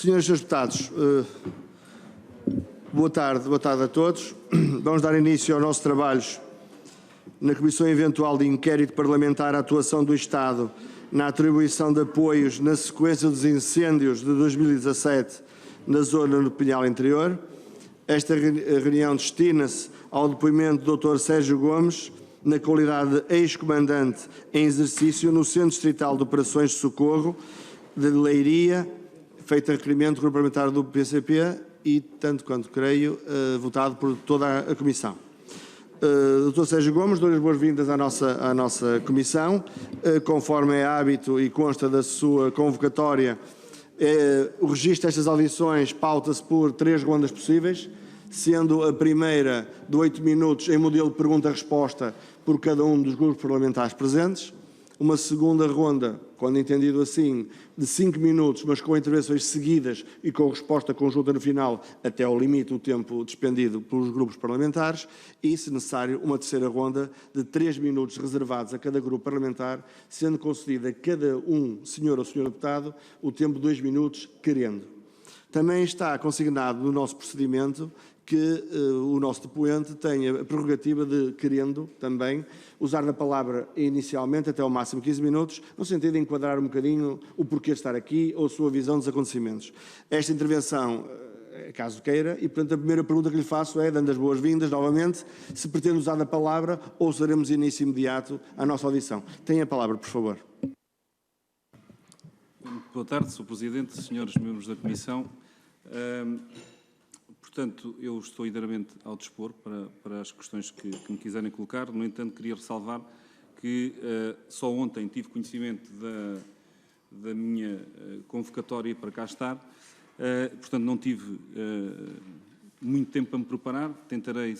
Senhoras e senhores deputados, boa tarde a todos. Vamos dar início aos nossos trabalhos na Comissão Eventual de Inquérito Parlamentar à Atuação do Estado na atribuição de apoios na sequência dos incêndios de 2017 na zona do Pinhal Interior. Esta reunião destina-se ao depoimento do Dr. Sérgio Gomes, na qualidade de ex-comandante em exercício no Centro Distrital de Operações de Socorro de Leiria, feito a requerimento do Grupo Parlamentar do PCP e, tanto quanto creio, votado por toda a Comissão. Dr. Sérgio Gomes, dou-lhe as boas-vindas à nossa Comissão. Conforme é hábito e consta da sua convocatória, o registro destas audições pauta-se por 3 rondas possíveis, sendo a primeira de 8 minutos em modelo de pergunta-resposta por cada um dos grupos parlamentares presentes. Uma segunda ronda, quando entendido assim, de 5 minutos, mas com intervenções seguidas e com resposta conjunta no final, até ao limite do tempo despendido pelos grupos parlamentares. E, se necessário, uma terceira ronda de 3 minutos reservados a cada grupo parlamentar, sendo concedida a cada senhor ou senhor deputado o tempo de 2 minutos, querendo. Também está consignado no nosso procedimento que o nosso depoente tenha a prerrogativa de, querendo também, usar a palavra inicialmente até ao máximo 15 minutos, no sentido de enquadrar um bocadinho o porquê de estar aqui ou a sua visão dos acontecimentos. Esta intervenção, caso queira, e portanto a primeira pergunta que lhe faço é, dando as boas-vindas novamente, se pretende usar a palavra ou seremos início imediato à nossa audição. Tenha a palavra, por favor. Boa tarde, Sr. Presidente, senhores membros da Comissão. Portanto, eu estou inteiramente ao dispor para as questões que me quiserem colocar. No entanto, queria ressalvar que só ontem tive conhecimento da minha convocatória para cá estar. Portanto, não tive muito tempo para me preparar. Tentarei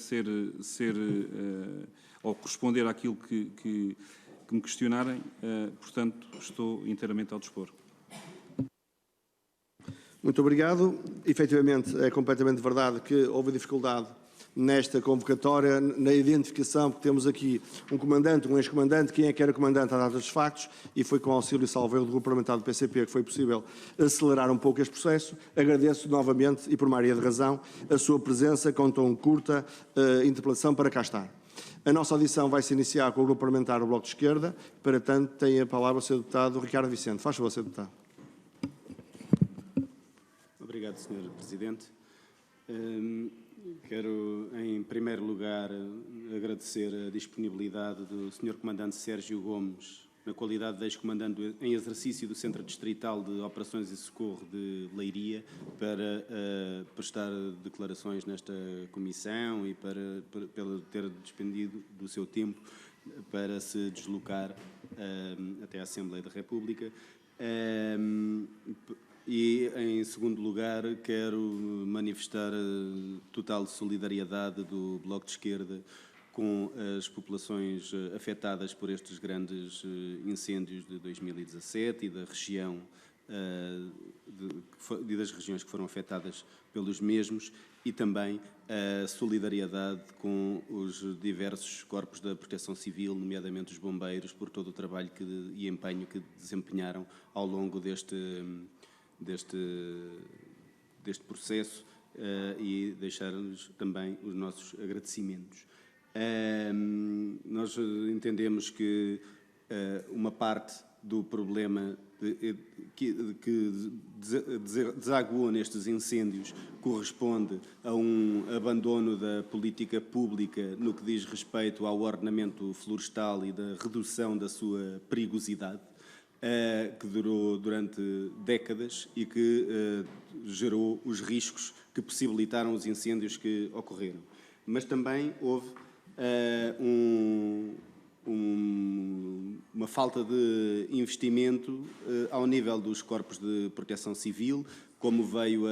ou responder àquilo que me questionarem. Portanto, estou inteiramente ao dispor. Muito obrigado. Efetivamente, é completamente verdade que houve dificuldade nesta convocatória, na identificação, porque temos aqui um comandante, um ex-comandante, quem é que era comandante à data dos factos, e foi com auxílio e salvo-erro do Grupo Parlamentar do PCP que foi possível acelerar um pouco este processo. Agradeço novamente, e por maioria de razão, a sua presença com tão curta interpelação para cá estar. A nossa audição vai se iniciar com o Grupo Parlamentar do Bloco de Esquerda. Para tanto, tem a palavra o Sr. Deputado Ricardo Vicente. Faz favor, Sr. Deputado. Obrigado, Sr. Presidente. Quero, em primeiro lugar, agradecer a disponibilidade do Sr. Comandante Sérgio Gomes, na qualidade de ex-comandante em exercício do Centro Distrital de Operações e Socorro de Leiria, para prestar declarações nesta comissão e pelo ter despendido do seu tempo para se deslocar até a Assembleia da República. E, em segundo lugar, quero manifestar a total solidariedade do Bloco de Esquerda com as populações afetadas por estes grandes incêndios de 2017 e da região, e das regiões que foram afetadas pelos mesmos, e também a solidariedade com os diversos corpos da Proteção Civil, nomeadamente os bombeiros, por todo o trabalho e empenho que desempenharam ao longo deste processo, e deixar-lhes também os nossos agradecimentos. Nós entendemos que uma parte do problema que desaguou nestes incêndios corresponde a um abandono da política pública no que diz respeito ao ordenamento florestal e da redução da sua perigosidade, que durou durante décadas e que gerou os riscos que possibilitaram os incêndios que ocorreram. Mas também houve uma falta de investimento ao nível dos corpos de proteção civil, como veio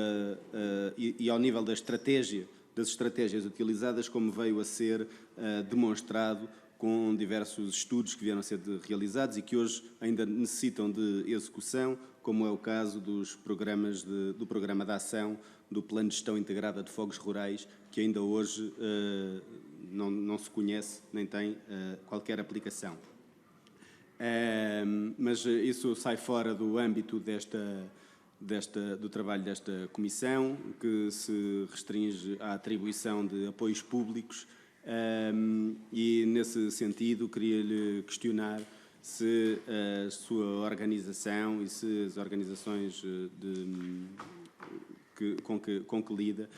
e ao nível das estratégias utilizadas, como veio a ser demonstrado com diversos estudos que vieram a ser realizados e que hoje ainda necessitam de execução, como é o caso dos programas do Programa de Ação, do Plano de Gestão Integrada de Fogos Rurais, que ainda hoje não se conhece nem tem qualquer aplicação. Mas isso sai fora do âmbito do trabalho desta Comissão, que se restringe à atribuição de apoios públicos, e, nesse sentido, queria-lhe questionar se a sua organização e se as organizações com que lida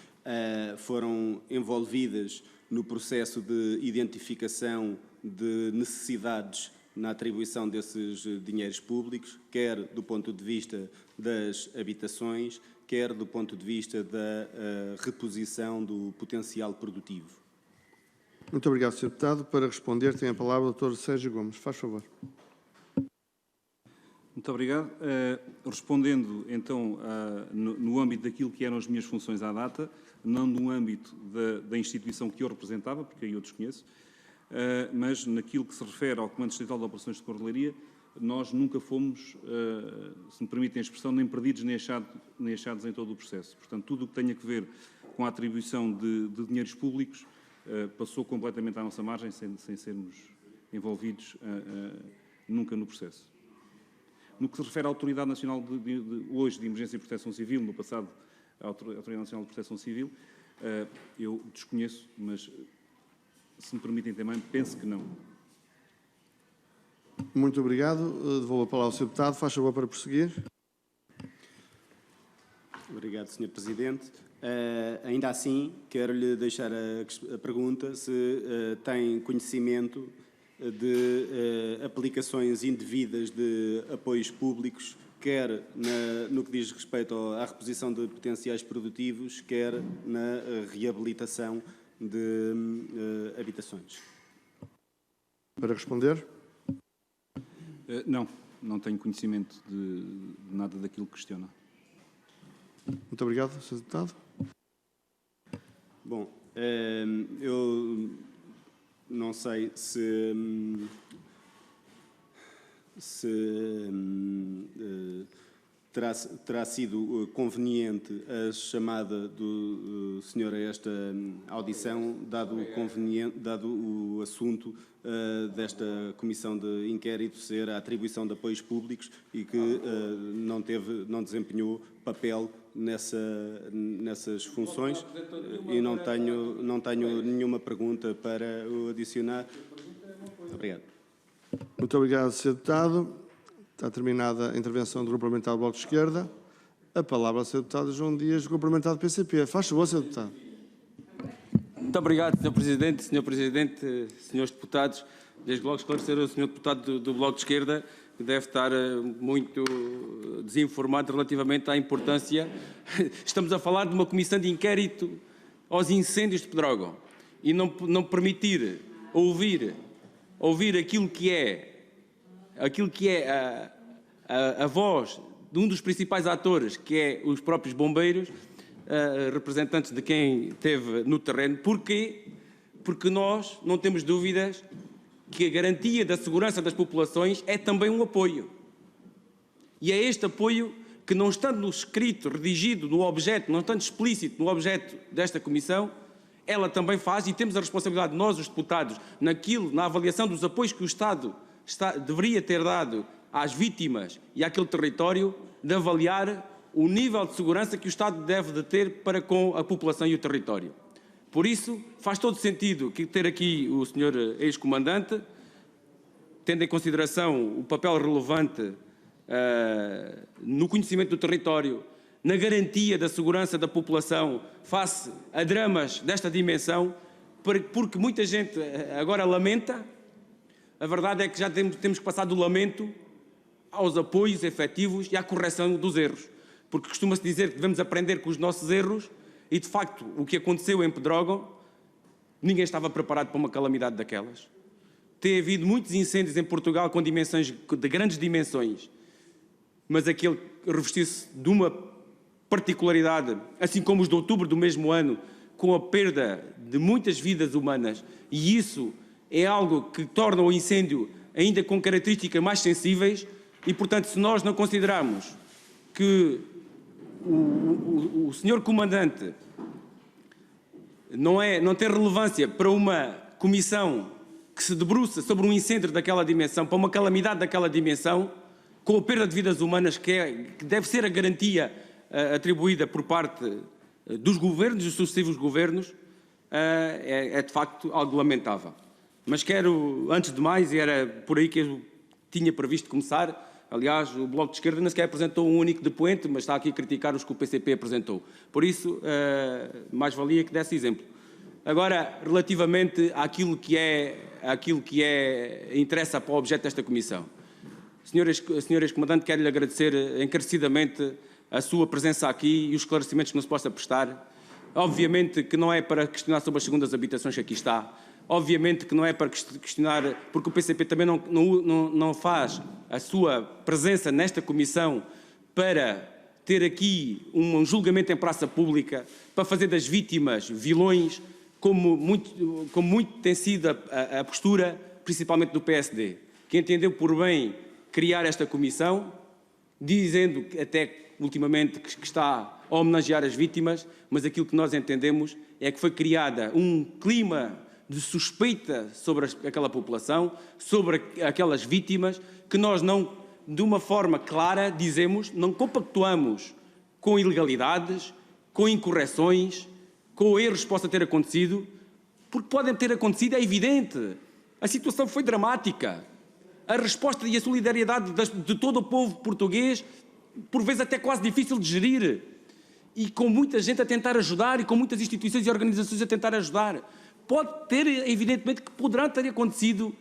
foram envolvidas no processo de identificação de necessidades na atribuição desses dinheiros públicos, quer do ponto de vista das habitações, quer do ponto de vista da reposição do potencial produtivo. Muito obrigado, Sr. Deputado. Para responder, tem a palavra o Dr. Sérgio Gomes. Faz favor. Muito obrigado. Respondendo, então, no âmbito daquilo que eram as minhas funções à data, não no âmbito da instituição que eu representava, porque aí eu desconheço, mas naquilo que se refere ao Comando Distrital de Operações de Correlaria, nós nunca fomos, se me permitem a expressão, nem perdidos nem achados em todo o processo. Portanto, tudo o que tenha a ver com a atribuição de dinheiros públicos passou completamente à nossa margem, sem sermos envolvidos nunca no processo. No que se refere à Autoridade Nacional hoje de Emergência e Proteção Civil, no passado à Autoridade Nacional de Proteção Civil, eu desconheço, mas, se me permitem também, penso que não. Muito obrigado. Devolvo a palavra ao Sr. Deputado. Faz favor para prosseguir. Obrigado, Sr. Presidente. Ainda assim, quero-lhe deixar a pergunta se tem conhecimento de aplicações indevidas de apoios públicos, quer no que diz respeito à reposição de potenciais produtivos, quer na reabilitação de habitações. Para responder. Não tenho conhecimento de nada daquilo que questiona. Muito obrigado, Sr. Deputado. Bom, eu não sei se terá sido conveniente a chamada do senhor a esta audição, dado o assunto desta Comissão de Inquérito ser a atribuição de apoios públicos e que não desempenhou papel nessas funções, e não tenho nenhuma pergunta para o adicionar. Obrigado. Muito obrigado, Sr. Deputado. Está terminada a intervenção do Grupo Parlamentar do Bloco de Esquerda. A palavra ao Sr. Deputado João Dias, do Grupo Parlamentar do PCP. Faz favor, Sr. Deputado. Muito obrigado, Sr. Presidente. Sr. Presidente, Srs. Deputados, desde logo esclarecer ao Sr. Deputado do Bloco de Esquerda, que deve estar muito desinformado relativamente à importância. Estamos a falar de uma comissão de inquérito aos incêndios de Pedrógão e não permitir ouvir aquilo que é a voz de um dos principais atores, que é os próprios bombeiros, representantes de quem esteve no terreno. Porquê? Porque nós não temos dúvidas que a garantia da segurança das populações é também um apoio. E é este apoio que, não estando escrito, redigido no objeto, não estando explícito no objeto desta Comissão, ela também faz, e temos a responsabilidade, nós os deputados, na avaliação dos apoios que o Estado deveria ter dado às vítimas e àquele território, de avaliar o nível de segurança que o Estado deve de ter para com a população e o território. Por isso, faz todo sentido ter aqui o Sr. Ex-Comandante, tendo em consideração o papel relevante no conhecimento do território, na garantia da segurança da população face a dramas desta dimensão, porque muita gente agora lamenta. A verdade é que já temos que passar do lamento aos apoios efetivos e à correção dos erros, porque costuma-se dizer que devemos aprender com os nossos erros. E, de facto, o que aconteceu em Pedrógão, ninguém estava preparado para uma calamidade daquelas. Tem havido muitos incêndios em Portugal de grandes dimensões, mas aquele revestiu-se de uma particularidade, assim como os de outubro do mesmo ano, com a perda de muitas vidas humanas. E isso é algo que torna o incêndio ainda com características mais sensíveis e, portanto, se nós não considerarmos que o Sr. Comandante não tem relevância para uma comissão que se debruça sobre um incêndio daquela dimensão, para uma calamidade daquela dimensão, com a perda de vidas humanas, que deve ser a garantia atribuída por parte dos governos e dos sucessivos governos, é de facto algo lamentável. Mas quero, antes de mais, e era por aí que eu tinha previsto começar, aliás, o Bloco de Esquerda nem sequer apresentou um único depoente, mas está aqui a criticar os que o PCP apresentou. Por isso, mais valia que desse exemplo. Agora, relativamente àquilo que interessa para o objeto desta comissão. Senhor Comandante, quero-lhe agradecer encarecidamente a sua presença aqui e os esclarecimentos que nos possa prestar. Obviamente que não é para questionar sobre as segundas habitações que aqui está. Obviamente que não é para questionar, porque o PCP também não faz a sua presença nesta comissão para ter aqui um julgamento em praça pública, para fazer das vítimas vilões, como muito tem sido a postura, principalmente do PSD, que entendeu por bem criar esta comissão, dizendo até ultimamente que está a homenagear as vítimas, mas aquilo que nós entendemos é que foi criada um clima de suspeita sobre aquela população, sobre aquelas vítimas, que nós não, de uma forma clara, dizemos, não compactuamos com ilegalidades, com incorreções, com erros que possam ter acontecido, porque podem ter acontecido, é evidente. A situação foi dramática. A resposta e a solidariedade de todo o povo português, por vezes até quase difícil de gerir, e com muita gente a tentar ajudar, e com muitas instituições e organizações a tentar ajudar. Pode ter, evidentemente, que poderão ter acontecido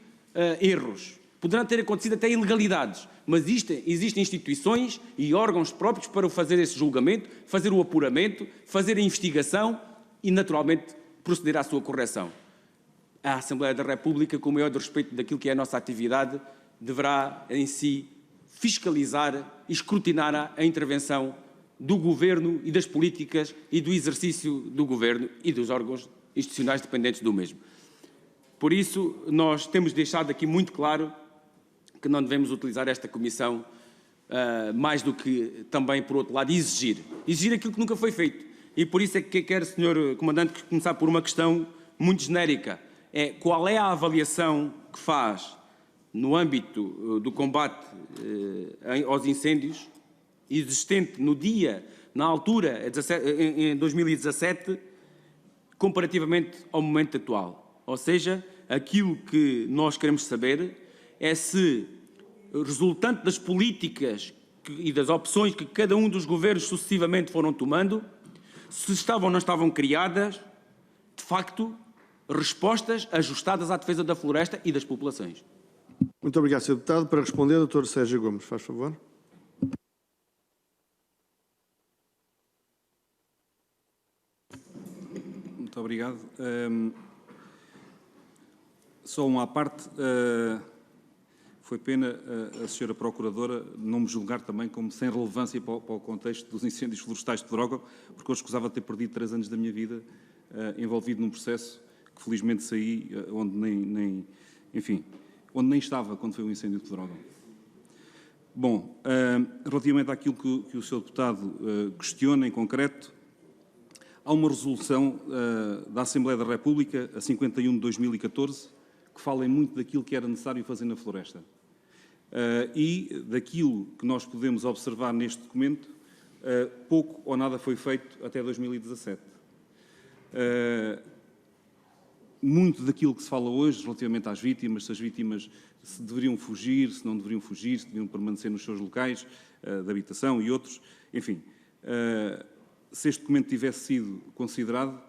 erros, poderão ter acontecido até ilegalidades, mas existem instituições e órgãos próprios para fazer esse julgamento, fazer o apuramento, fazer a investigação e, naturalmente, proceder à sua correção. A Assembleia da República, com o maior respeito daquilo que é a nossa atividade, deverá, em si, fiscalizar e escrutinar a intervenção do Governo e das políticas e do exercício do Governo e dos órgãos institucionais dependentes do mesmo. Por isso, nós temos deixado aqui muito claro que não devemos utilizar esta comissão mais do que também, por outro lado, exigir aquilo que nunca foi feito. E por isso é que quero, Sr. Comandante, começar por uma questão muito genérica. Qual é a avaliação que faz no âmbito do combate aos incêndios, existente na altura, em 2017, comparativamente ao momento atual? Ou seja, aquilo que nós queremos saber é se, resultante das políticas e das opções que cada um dos governos sucessivamente foram tomando, se estavam ou não estavam criadas, de facto, respostas ajustadas à defesa da floresta e das populações. Muito obrigado, Sr. Deputado. Para responder, Dr. Sérgio Gomes, faz favor. Muito obrigado. Só uma à parte. Foi pena a Sra. Procuradora não me julgar também como sem relevância para o contexto dos incêndios florestais de Pedrógão, porque eu escusava de ter perdido 3 anos da minha vida envolvido num processo que felizmente saí, onde nem estava quando foi o incêndio de Pedrógão. Bom, relativamente àquilo que o Sr. Deputado questiona em concreto, há uma resolução da Assembleia da República, a 51 de 2014, que fala muito daquilo que era necessário fazer na floresta. E daquilo que nós podemos observar neste documento, pouco ou nada foi feito até 2017. Muito daquilo que se fala hoje relativamente às vítimas, se as vítimas se deveriam fugir, se não deveriam fugir, se deveriam permanecer nos seus locais de habitação e outros, enfim, se este documento tivesse sido considerado,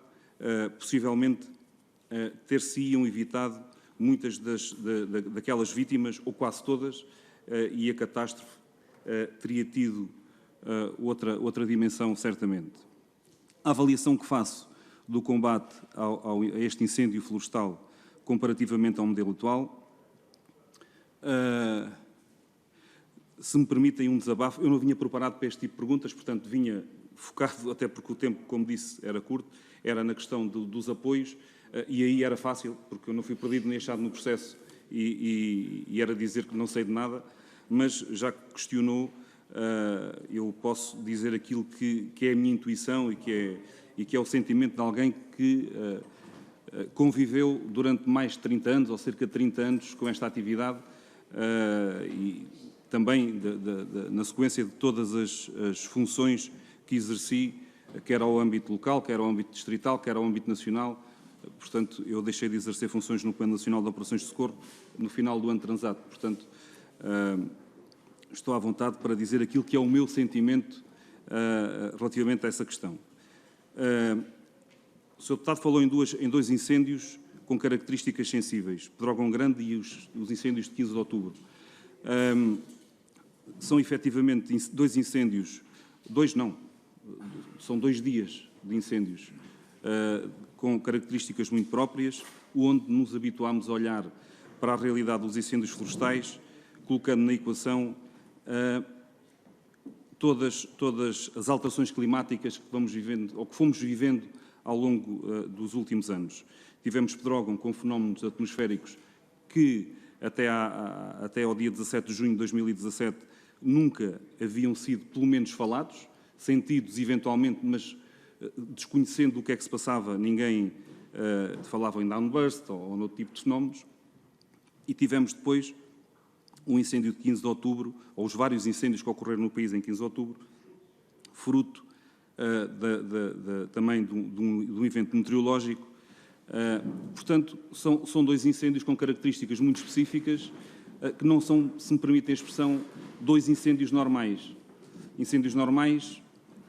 possivelmente ter-se-iam evitado muitas daquelas vítimas, ou quase todas, e a catástrofe teria tido outra dimensão, certamente. A avaliação que faço do combate a este incêndio florestal comparativamente ao modelo atual, se me permitem um desabafo, eu não vinha preparado para este tipo de perguntas, portanto vinha focado, até porque o tempo, como disse, era curto, era na questão dos apoios, e aí era fácil, porque eu não fui perdido nem achado no processo e era dizer que não sei de nada, mas já que questionou, eu posso dizer aquilo que é a minha intuição e que é o sentimento de alguém que conviveu durante mais de 30 anos, ou cerca de 30 anos, com esta atividade, e também na sequência de todas as funções que exerci, quer ao âmbito local, quer ao âmbito distrital, quer ao âmbito nacional. Portanto, eu deixei de exercer funções no Comando Nacional de Operações de Socorro no final do ano transato. Portanto, estou à vontade para dizer aquilo que é o meu sentimento relativamente a essa questão. O Sr. Deputado falou em dois incêndios com características sensíveis, Pedrógão Grande e os incêndios de 15 de outubro. São efetivamente dois incêndios, são 2 dias de incêndios com características muito próprias, onde nos habituámos a olhar para a realidade dos incêndios florestais, colocando na equação todas as alterações climáticas que vamos vivendo, ou que fomos vivendo ao longo dos últimos anos. Tivemos Pedrógão com fenómenos atmosféricos que, até ao dia 17 de junho de 2017, nunca haviam sido, pelo menos, falados, sentidos eventualmente, mas desconhecendo o que é que se passava, ninguém falava em downburst ou noutro tipo de fenómenos. E tivemos depois um incêndio de 15 de outubro, ou os vários incêndios que ocorreram no país em 15 de outubro, fruto também de um evento meteorológico. Portanto, são 2 incêndios com características muito específicas, que não são, se me permitem a expressão, 2 incêndios normais. Incêndios normais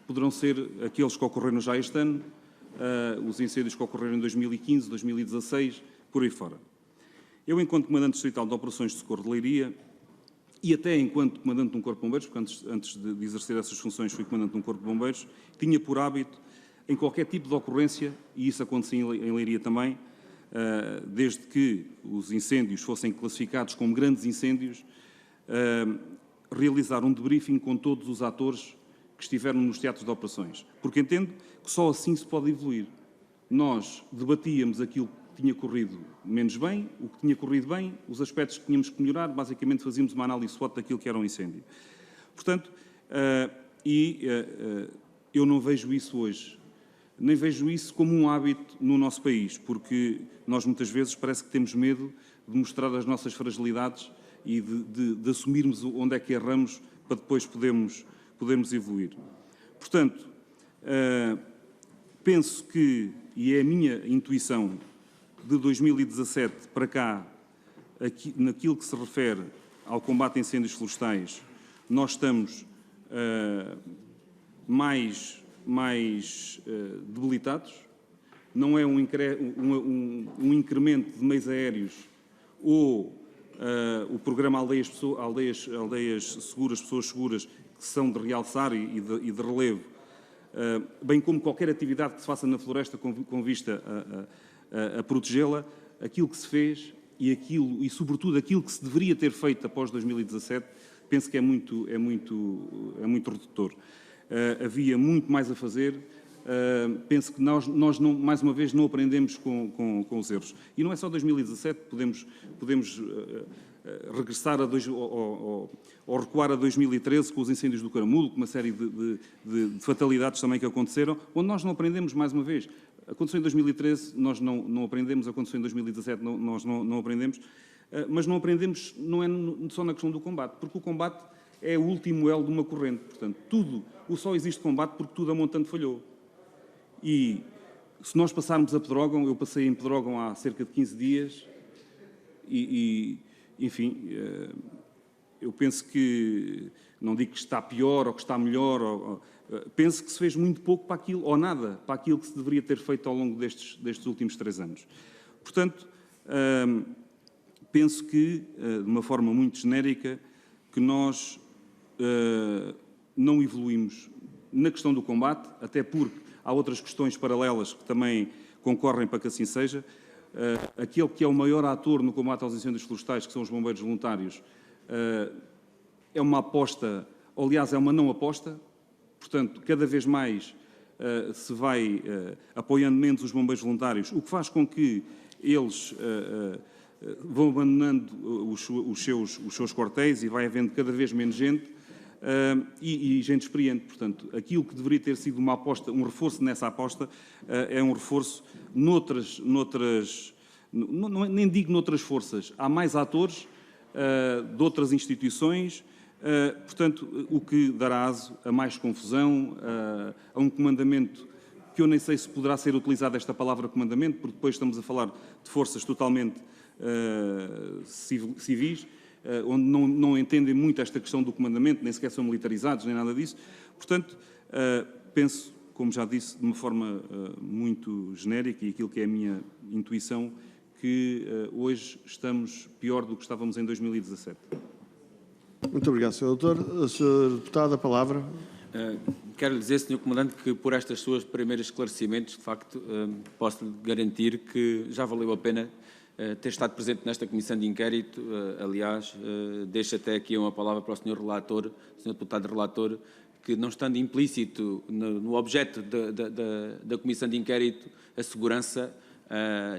poderão ser aqueles que ocorreram já este ano, os incêndios que ocorreram em 2015, 2016, por aí fora. Eu, enquanto Comandante Distrital de Operações de Socorro de Leiria, e até enquanto Comandante de um Corpo de Bombeiros, porque antes de exercer essas funções fui Comandante de um Corpo de Bombeiros, tinha por hábito, em qualquer tipo de ocorrência, e isso acontecia em Leiria também, desde que os incêndios fossem classificados como grandes incêndios, realizar um debriefing com todos os atores que estiveram nos teatros de operações, porque entendo que só assim se pode evoluir. Nós debatíamos aquilo que tinha corrido menos bem, o que tinha corrido bem, os aspectos que tínhamos que melhorar, basicamente fazíamos uma análise SWOT daquilo que era um incêndio. Portanto, eu não vejo isso hoje, nem vejo isso como um hábito no nosso país, porque nós muitas vezes parece que temos medo de mostrar as nossas fragilidades e de assumirmos onde é que erramos para depois podermos evoluir. Portanto, penso que, e é a minha intuição, de 2017 para cá, naquilo que se refere ao combate a incêndios florestais, nós estamos mais debilitados. Não é um incremento de meios aéreos ou o programa Aldeias Seguras, Pessoas Seguras, que são de realçar e de relevo, bem como qualquer atividade que se faça na floresta com vista a protegê-la, aquilo que se fez e sobretudo aquilo que se deveria ter feito após 2017, penso que é muito redutor. Havia muito mais a fazer. Penso que nós não, mais uma vez, não aprendemos com os erros. E não é só 2017, podemos regressar ou recuar a 2013 com os incêndios do Caramulo, com uma série de fatalidades também que aconteceram, onde nós não aprendemos mais uma vez. Aconteceu em 2013, nós não aprendemos, aconteceu em 2017, nós não aprendemos, mas não aprendemos não é só na questão do combate, porque o combate é o último elo de uma corrente. Portanto, só existe combate porque tudo a montante falhou. E se nós passarmos a Pedrógão, eu passei em Pedrógão há cerca de 15 dias enfim, eu penso que, não digo que está pior ou que está melhor, penso que se fez muito pouco para aquilo, ou nada, para aquilo que se deveria ter feito ao longo destes últimos 3 anos. Portanto, penso que, de uma forma muito genérica, que nós não evoluímos na questão do combate, até porque há outras questões paralelas que também concorrem para que assim seja. Aquele que é o maior ator no combate aos incêndios florestais, que são os bombeiros voluntários, é uma aposta, aliás, é uma não aposta. Portanto, cada vez mais se vai apoiando menos os bombeiros voluntários, o que faz com que eles vão abandonando os seus quartéis e vai havendo cada vez menos gente e gente experiente. Portanto, aquilo que deveria ter sido uma aposta, um reforço nessa aposta, é um reforço nem digo noutras forças, há mais atores de outras instituições, Portanto, o que dará aso a mais confusão, a um comandamento que eu nem sei se poderá ser utilizada esta palavra comandamento, porque depois estamos a falar de forças totalmente civis, onde não entendem muito esta questão do comandamento, nem sequer são militarizados, nem nada disso. Portanto, penso, como já disse, de uma forma muito genérica, e aquilo que é a minha intuição, que hoje estamos pior do que estávamos em 2017. Muito obrigado, Sr. Doutor. Sr. Deputado, a palavra. Quero lhe dizer, Sr. Comandante, que por estes seus primeiros esclarecimentos, de facto, posso lhe garantir que já valeu a pena ter estado presente nesta comissão de inquérito. Aliás, deixo até aqui uma palavra para o Sr. Relator, Sr. Deputado Relator, que não estando implícito no objeto da comissão de inquérito, a segurança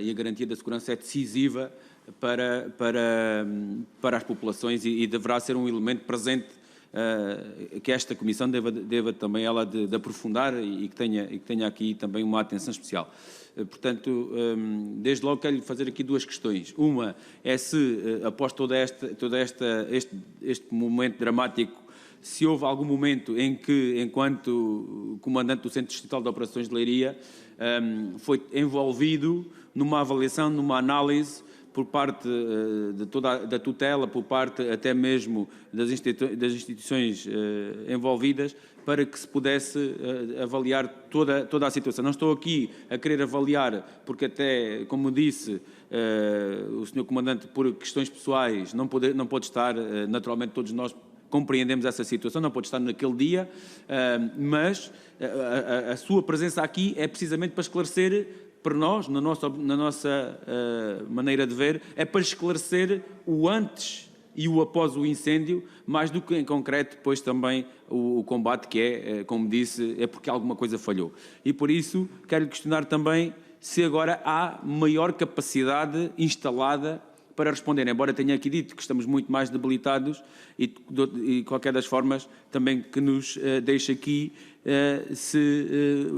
e a garantia da segurança é decisiva para as populações e deverá ser um elemento presente que esta comissão deva também ela de aprofundar e que tenha aqui também uma atenção especial. Portanto, desde logo quero fazer aqui duas questões. Uma é se, após todo este momento dramático, se houve algum momento em que, enquanto comandante do Centro Distrital de Operações de Leiria, foi envolvido numa avaliação, numa análise por parte da tutela, por parte até mesmo das instituições envolvidas, para que se pudesse avaliar toda a situação. Não estou aqui a querer avaliar, porque até, como disse o Sr. Comandante, por questões pessoais, não pode estar, naturalmente todos nós compreendemos essa situação, não pode estar naquele dia, mas a sua presença aqui é precisamente para esclarecer, para nós, na nossa maneira de ver, é para esclarecer o antes e o após o incêndio, mais do que em concreto depois também o combate, que é, como disse, é porque alguma coisa falhou. E por isso quero questionar também se agora há maior capacidade instalada para responder, embora tenha aqui dito que estamos muito mais debilitados e qualquer das formas também que nos deixe aqui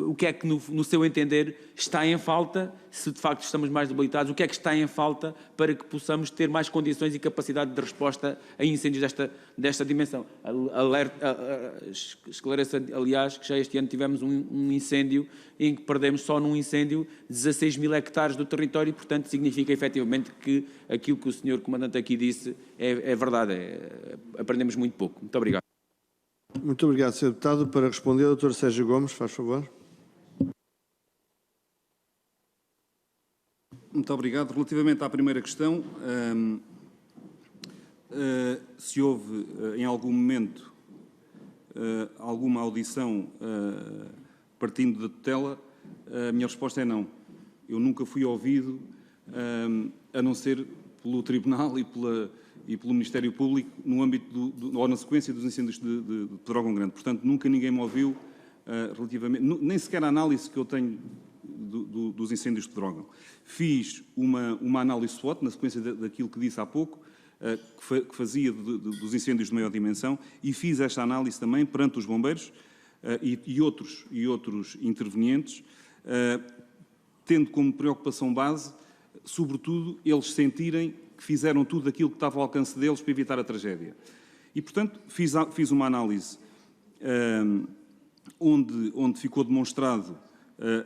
o que é que no seu entender está em falta, se de facto estamos mais debilitados, o que é que está em falta para que possamos ter mais condições e capacidade de resposta a incêndios desta dimensão. Esclareço, aliás, que já este ano tivemos um incêndio em que perdemos só num incêndio 16 mil hectares do território e, portanto, significa efetivamente que aquilo que o Sr. Comandante aqui disse é verdade, aprendemos muito pouco. Muito obrigado. Muito obrigado, Sr. Deputado. Para responder, o Dr. Sérgio Gomes, faz favor. Muito obrigado. Relativamente à primeira questão, se houve em algum momento alguma audição partindo da tutela, a minha resposta é não. Eu nunca fui ouvido, a não ser pelo Tribunal e pelo Ministério Público no âmbito ou na sequência dos incêndios de Pedrógão Grande. Portanto, nunca ninguém me ouviu relativamente, nem sequer a análise que eu tenho dos incêndios de Pedrógão. Fiz uma análise SWOT na sequência daquilo que disse há pouco, que fazia dos incêndios de maior dimensão, e fiz esta análise também perante os bombeiros e outros intervenientes, tendo como preocupação base, sobretudo, eles sentirem que fizeram tudo aquilo que estava ao alcance deles para evitar a tragédia. E, portanto, fiz uma análise onde ficou demonstrado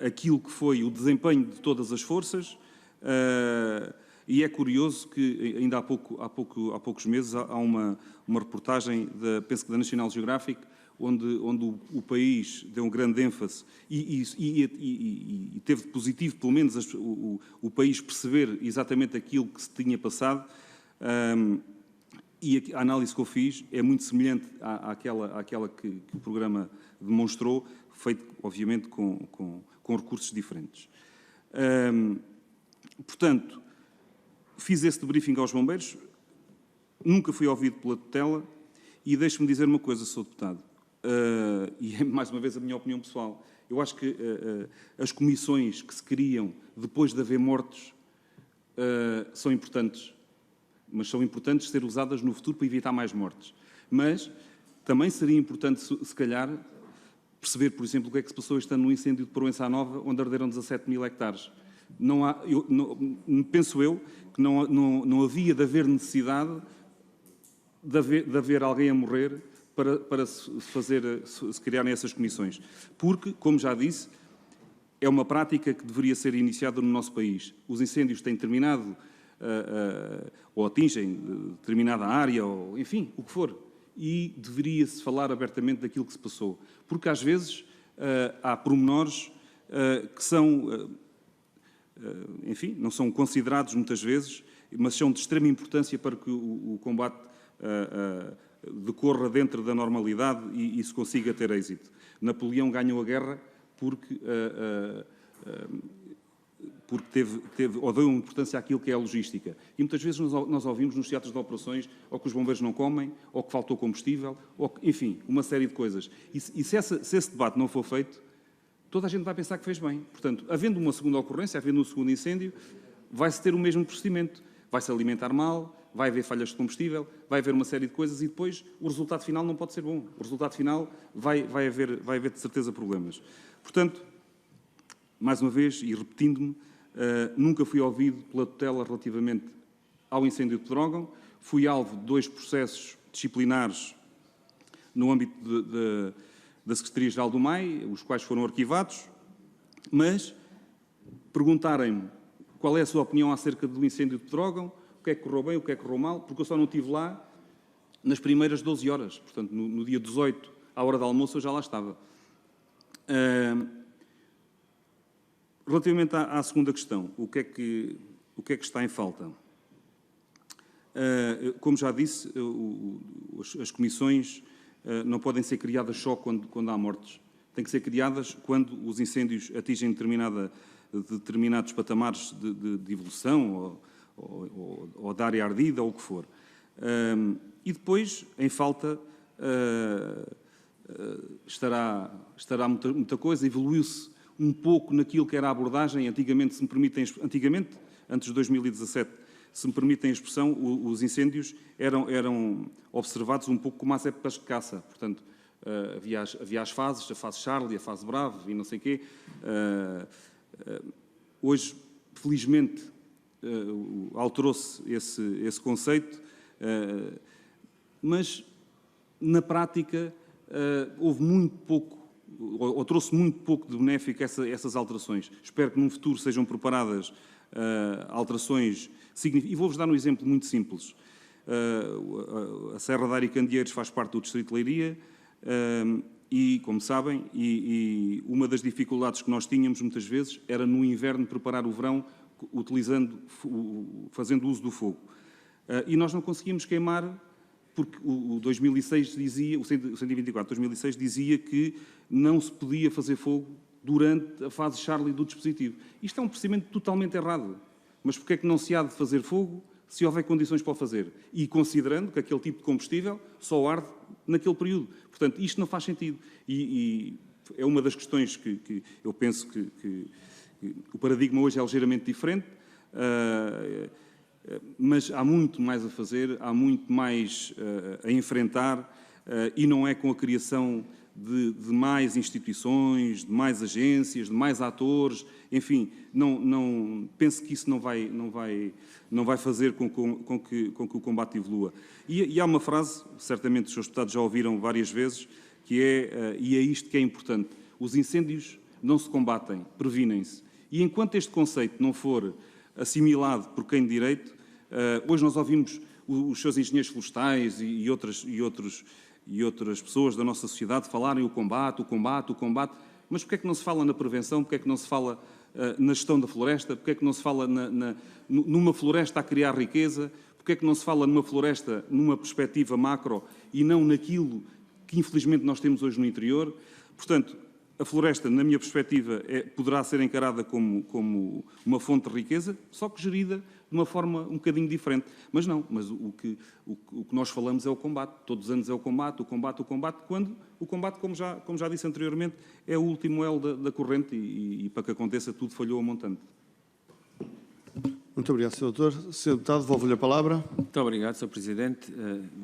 aquilo que foi o desempenho de todas as forças, e é curioso que ainda há poucos meses há uma reportagem, penso que da National Geographic, onde o país deu um grande ênfase e teve de positivo, pelo menos, o país perceber exatamente aquilo que se tinha passado, e a análise que eu fiz é muito semelhante àquela que o programa demonstrou, feito, obviamente, com recursos diferentes. Portanto, fiz esse debriefing aos bombeiros, nunca fui ouvido pela tutela, e deixe-me dizer uma coisa, Sr. Deputado, e é mais uma vez a minha opinião pessoal. Eu acho que as comissões que se criam depois de haver mortos são importantes, mas são importantes ser usadas no futuro para evitar mais mortes. Mas também seria importante, se calhar, perceber, por exemplo, o que é que se passou este ano no incêndio de Proença Nova, onde arderam 17 mil hectares. Penso eu que não havia de haver necessidade de haver alguém a morrer para se criarem essas comissões. Porque, como já disse, é uma prática que deveria ser iniciada no nosso país. Os incêndios têm terminado ou atingem determinada área, ou enfim, o que for. E deveria-se falar abertamente daquilo que se passou. Porque, às vezes, há pormenores que são, enfim, não são considerados muitas vezes, mas são de extrema importância para que o combate decorra dentro da normalidade e se consiga ter êxito. Napoleão ganhou a guerra porque teve ou deu importância àquilo que é a logística. E muitas vezes nós ouvimos nos teatros de operações ou que os bombeiros não comem, ou que faltou combustível, ou que, enfim, uma série de coisas. E se esse debate não for feito, toda a gente vai pensar que fez bem. Portanto, havendo uma segunda ocorrência, havendo um segundo incêndio, vai-se ter o mesmo procedimento. Vai-se alimentar mal, vai haver falhas de combustível, vai haver uma série de coisas e depois o resultado final não pode ser bom. O resultado final vai haver de certeza problemas. Portanto, mais uma vez, e repetindo-me, nunca fui ouvido pela tutela relativamente ao incêndio de Pedrógão. Fui alvo de 2 processos disciplinares no âmbito da Secretaria-Geral do MAI, os quais foram arquivados, mas perguntarem-me qual é a sua opinião acerca do incêndio de Pedrógão, o que é que correu bem, o que é que correu mal, porque eu só não estive lá nas primeiras 12 horas. Portanto, no dia 18, à hora do almoço, eu já lá estava. Relativamente à segunda questão, o que é que está em falta? Como já disse, as comissões não podem ser criadas só quando há mortes. Têm que ser criadas quando os incêndios atingem determinados patamares de evolução ou de área ardida, ou o que for. E depois, em falta, estará muita coisa. Evoluiu-se um pouco naquilo que era a abordagem. Antigamente, antes de 2017, se me permitem a expressão, os incêndios eram observados um pouco como as épocas de caça. Portanto, havia as fases, a fase Charlie, a fase Bravo e não sei o quê. Hoje, felizmente, alterou-se esse conceito, mas, na prática, houve muito pouco, ou trouxe muito pouco de benéfico essas alterações. Espero que, num futuro, sejam preparadas alterações significativas. E vou-vos dar um exemplo muito simples. A Serra da Aricandeeiros faz parte do Distrito de Leiria, e, como sabem, uma das dificuldades que nós tínhamos, muitas vezes, era no inverno preparar o verão, fazendo uso do fogo. E nós não conseguíamos queimar, porque o 2006 dizia, o 124 de 2006 dizia que não se podia fazer fogo durante a fase Charlie do dispositivo. Isto é um procedimento totalmente errado. Mas porquê é que não se há de fazer fogo se houver condições para o fazer? E considerando que aquele tipo de combustível só arde naquele período. Portanto, isto não faz sentido. E é uma das questões que eu penso que o paradigma hoje é ligeiramente diferente, mas há muito mais a fazer, há muito mais a enfrentar, e não é com a criação de mais instituições, de mais agências, de mais atores, enfim, penso que isso não vai fazer com que o combate evolua. E há uma frase, certamente os senhores deputados já ouviram várias vezes, que e é isto que é importante: os incêndios não se combatem, previnem-se. E enquanto este conceito não for assimilado por quem de direito, hoje nós ouvimos os seus engenheiros florestais e outras pessoas da nossa sociedade falarem o combate, mas porquê é que não se fala na prevenção, porquê é que não se fala na gestão da floresta, porquê é que não se fala numa floresta a criar riqueza, porquê é que não se fala numa floresta numa perspectiva macro e não naquilo que infelizmente nós temos hoje no interior? Portanto, a floresta, na minha perspectiva, poderá ser encarada como uma fonte de riqueza, só que gerida de uma forma um bocadinho diferente. Mas não, o que nós falamos é o combate. Todos os anos é o combate, quando o combate, como já disse anteriormente, é o último elo da corrente e para que aconteça tudo falhou a montante. Muito obrigado, Sr. Doutor. Sr. Deputado, devolvo-lhe a palavra. Muito obrigado, Sr. Presidente.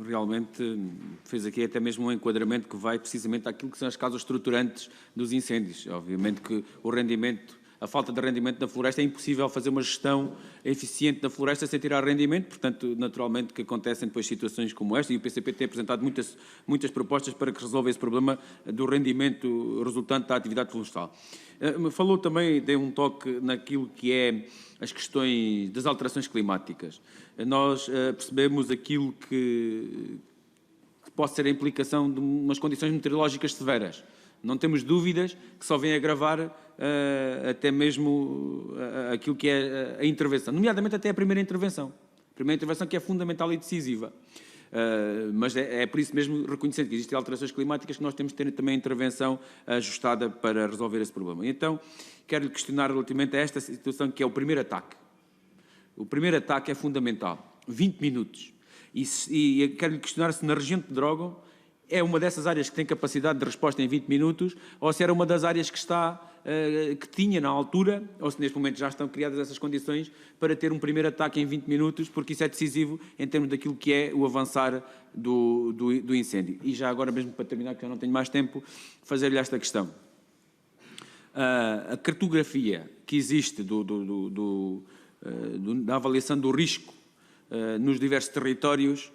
Realmente fez aqui até mesmo um enquadramento que vai precisamente àquilo que são as causas estruturantes dos incêndios. Obviamente que o rendimento a falta de rendimento da floresta, é impossível fazer uma gestão eficiente da floresta sem tirar rendimento, portanto, naturalmente que acontecem depois situações como esta, e o PCP tem apresentado muitas propostas para que resolva esse problema do rendimento resultante da atividade florestal. Falou também, deu um toque naquilo que é as questões das alterações climáticas. Nós percebemos aquilo que pode ser a implicação de umas condições meteorológicas severas. Não temos dúvidas que só vem agravar até mesmo aquilo que é a intervenção, nomeadamente até a primeira intervenção que é fundamental e decisiva. Mas é por isso mesmo, reconhecendo que existem alterações climáticas, que nós temos de ter também a intervenção ajustada para resolver esse problema. Então, quero-lhe questionar relativamente a esta situação, que é o primeiro ataque. O primeiro ataque é fundamental, 20 minutos. E quero-lhe questionar se na região de Pedrógão é uma dessas áreas que tem capacidade de resposta em 20 minutos, ou se era uma das áreas que tinha na altura, ou se neste momento já estão criadas essas condições para ter um primeiro ataque em 20 minutos, porque isso é decisivo em termos daquilo que é o avançar do incêndio. E já agora mesmo para terminar, que eu não tenho mais tempo, fazer-lhe esta questão. A cartografia que existe da avaliação do risco nos diversos territórios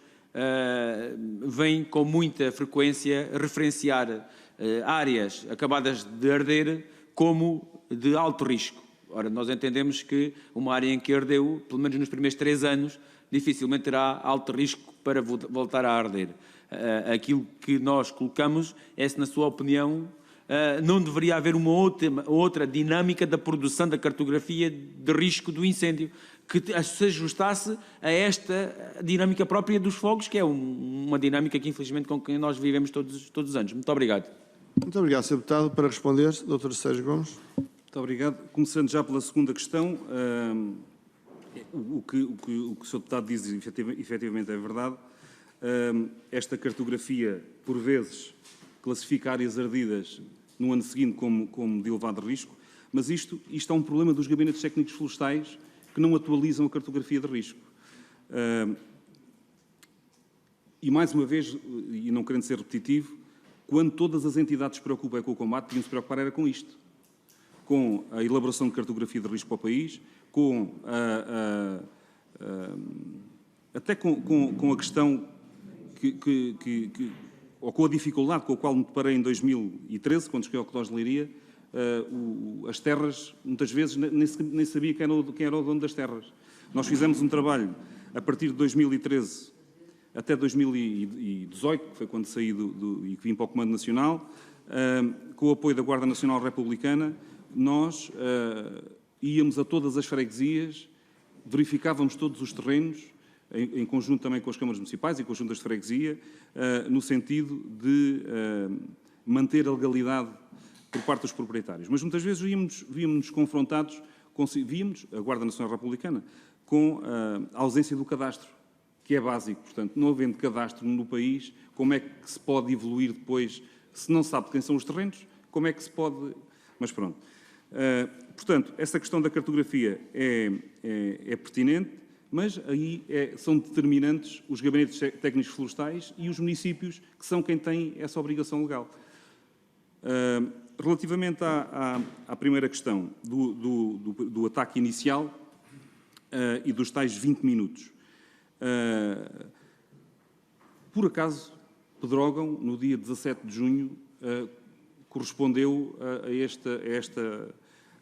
vem com muita frequência referenciar áreas acabadas de arder como de alto risco. Ora, nós entendemos que uma área em que ardeu, pelo menos nos primeiros 3 anos, dificilmente terá alto risco para voltar a arder. Aquilo que nós colocamos é se, na sua opinião, não deveria haver uma outra dinâmica da produção da cartografia de risco do incêndio, que se ajustasse a esta dinâmica própria dos fogos, que é uma dinâmica que, infelizmente, com quem nós vivemos todos os anos. Muito obrigado. Muito obrigado, Sr. Deputado. Para responder, Dr. Sérgio Gomes. Muito obrigado. Começando já pela segunda questão, o que o Sr. Deputado diz efetivamente é verdade. Esta cartografia, por vezes, classifica áreas ardidas no ano seguinte como de elevado risco, mas isto é um problema dos gabinetes técnicos florestais que não atualizam a cartografia de risco. E, mais uma vez, e não querendo ser repetitivo, quando todas as entidades se preocupam com o combate, deviam se preocupar era com isto. Com a elaboração de cartografia de risco para o país, até com a questão ou com a dificuldade com a qual me deparei em 2013, quando cheguei ao Codós de Leiria, as terras, muitas vezes, nem sabia quem era o dono das terras. Nós fizemos um trabalho a partir de 2013 até 2018, que foi quando saí e que vim para o Comando Nacional, com o apoio da Guarda Nacional Republicana, nós íamos a todas as freguesias, verificávamos todos os terrenos, em conjunto também com as câmaras municipais e com as juntas de freguesia, no sentido de manter a legalidade por parte dos proprietários. Mas muitas vezes víamos-nos confrontados, víamos a Guarda Nacional Republicana, com a ausência do cadastro, que é básico. Portanto, não havendo cadastro no país, como é que se pode evoluir depois, se não sabe de quem são os terrenos, como é que se pode... Mas pronto. Portanto, essa questão da cartografia é pertinente, mas aí são determinantes os gabinetes técnicos florestais e os municípios, que são quem tem essa obrigação legal. Relativamente à primeira questão do ataque inicial e dos tais 20 minutos. Por acaso, Pedrógão, no dia 17 de junho, correspondeu a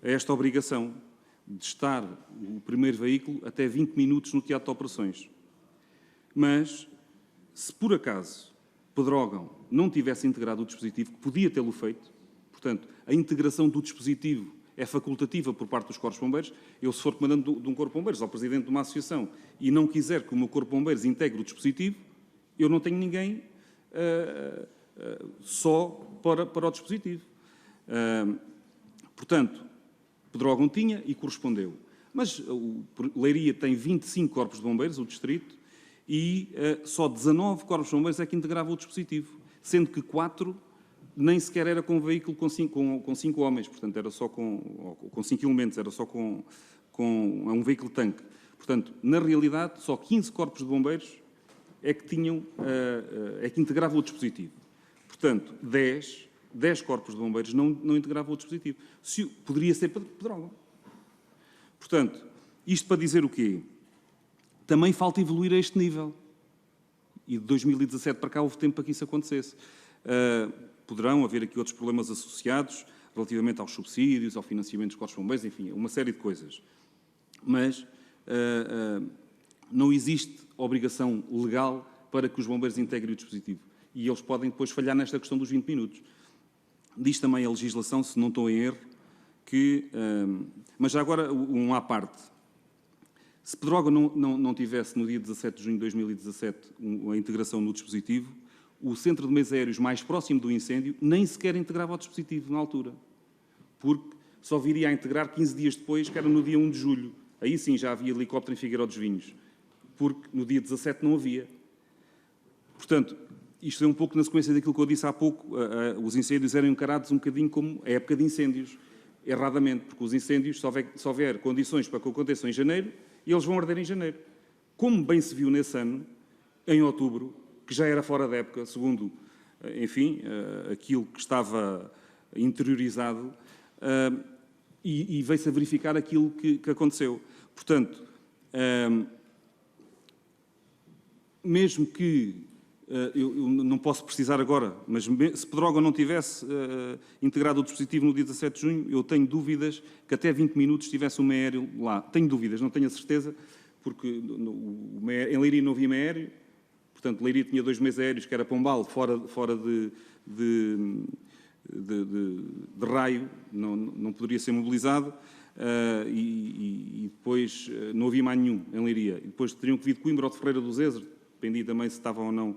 esta obrigação de estar o primeiro veículo até 20 minutos no teatro de operações. Mas, se por acaso Pedrógão não tivesse integrado o dispositivo, que podia tê-lo feito, portanto, a integração do dispositivo é facultativa por parte dos Corpos de Bombeiros. Eu, se for comandante de um Corpo de Bombeiros ou presidente de uma associação e não quiser que o meu Corpo de Bombeiros integre o dispositivo, eu não tenho ninguém só para o dispositivo. Portanto, Pedrógão tinha e correspondeu. Mas Leiria tem 25 Corpos de Bombeiros, o distrito, e só 19 Corpos de Bombeiros é que integravam o dispositivo, sendo que 4 nem sequer era com um veículo com 5 homens, portanto, era só com 5 elementos, era só com um veículo tanque. Portanto, na realidade, só 15 Corpos de Bombeiros é que integravam o dispositivo. Portanto, 10 10 corpos de bombeiros não integravam o dispositivo. Poderia ser Pedrógão. Portanto, isto para dizer o quê? Também falta evoluir a este nível. E de 2017 para cá houve tempo para que isso acontecesse. Poderão haver aqui outros problemas associados relativamente aos subsídios, ao financiamento dos corpos de bombeiros, enfim, uma série de coisas. Mas não existe obrigação legal para que os bombeiros integrem o dispositivo. E eles podem depois falhar nesta questão dos 20 minutos. Diz também a legislação, se não estou em erro, que... mas já agora, um à parte. Se Pedrógão não tivesse, no dia 17 de junho de 2017, a integração no dispositivo, o centro de meios aéreos mais próximo do incêndio nem sequer integrava o dispositivo na altura. Porque só viria a integrar 15 dias depois, que era no dia 1 de julho. Aí sim já havia helicóptero em Figueiró dos Vinhos. Porque no dia 17 não havia. Portanto, isto é um pouco na sequência daquilo que eu disse há pouco. Os incêndios eram encarados um bocadinho como a época de incêndios. Erradamente, porque os incêndios, se houver condições para que aconteçam em janeiro, eles vão arder em janeiro. Como bem se viu nesse ano, em outubro, que já era fora da época, segundo, enfim, aquilo que estava interiorizado, e veio-se a verificar aquilo que aconteceu. Portanto, mesmo que, eu não posso precisar agora, mas se Pedrógão não tivesse integrado o dispositivo no dia 17 de junho, eu tenho dúvidas que até 20 minutos tivesse um meio aéreo lá. Tenho dúvidas, não tenho a certeza, porque em Leiria não havia meio aéreo, portanto, Leiria tinha 2 meios aéreos, que era Pombal, fora de raio, não poderia ser mobilizado, e depois não havia mais nenhum em Leiria. E depois teriam que vir de Coimbra ou de Ferreira do Zezer, dependia também se estavam ou não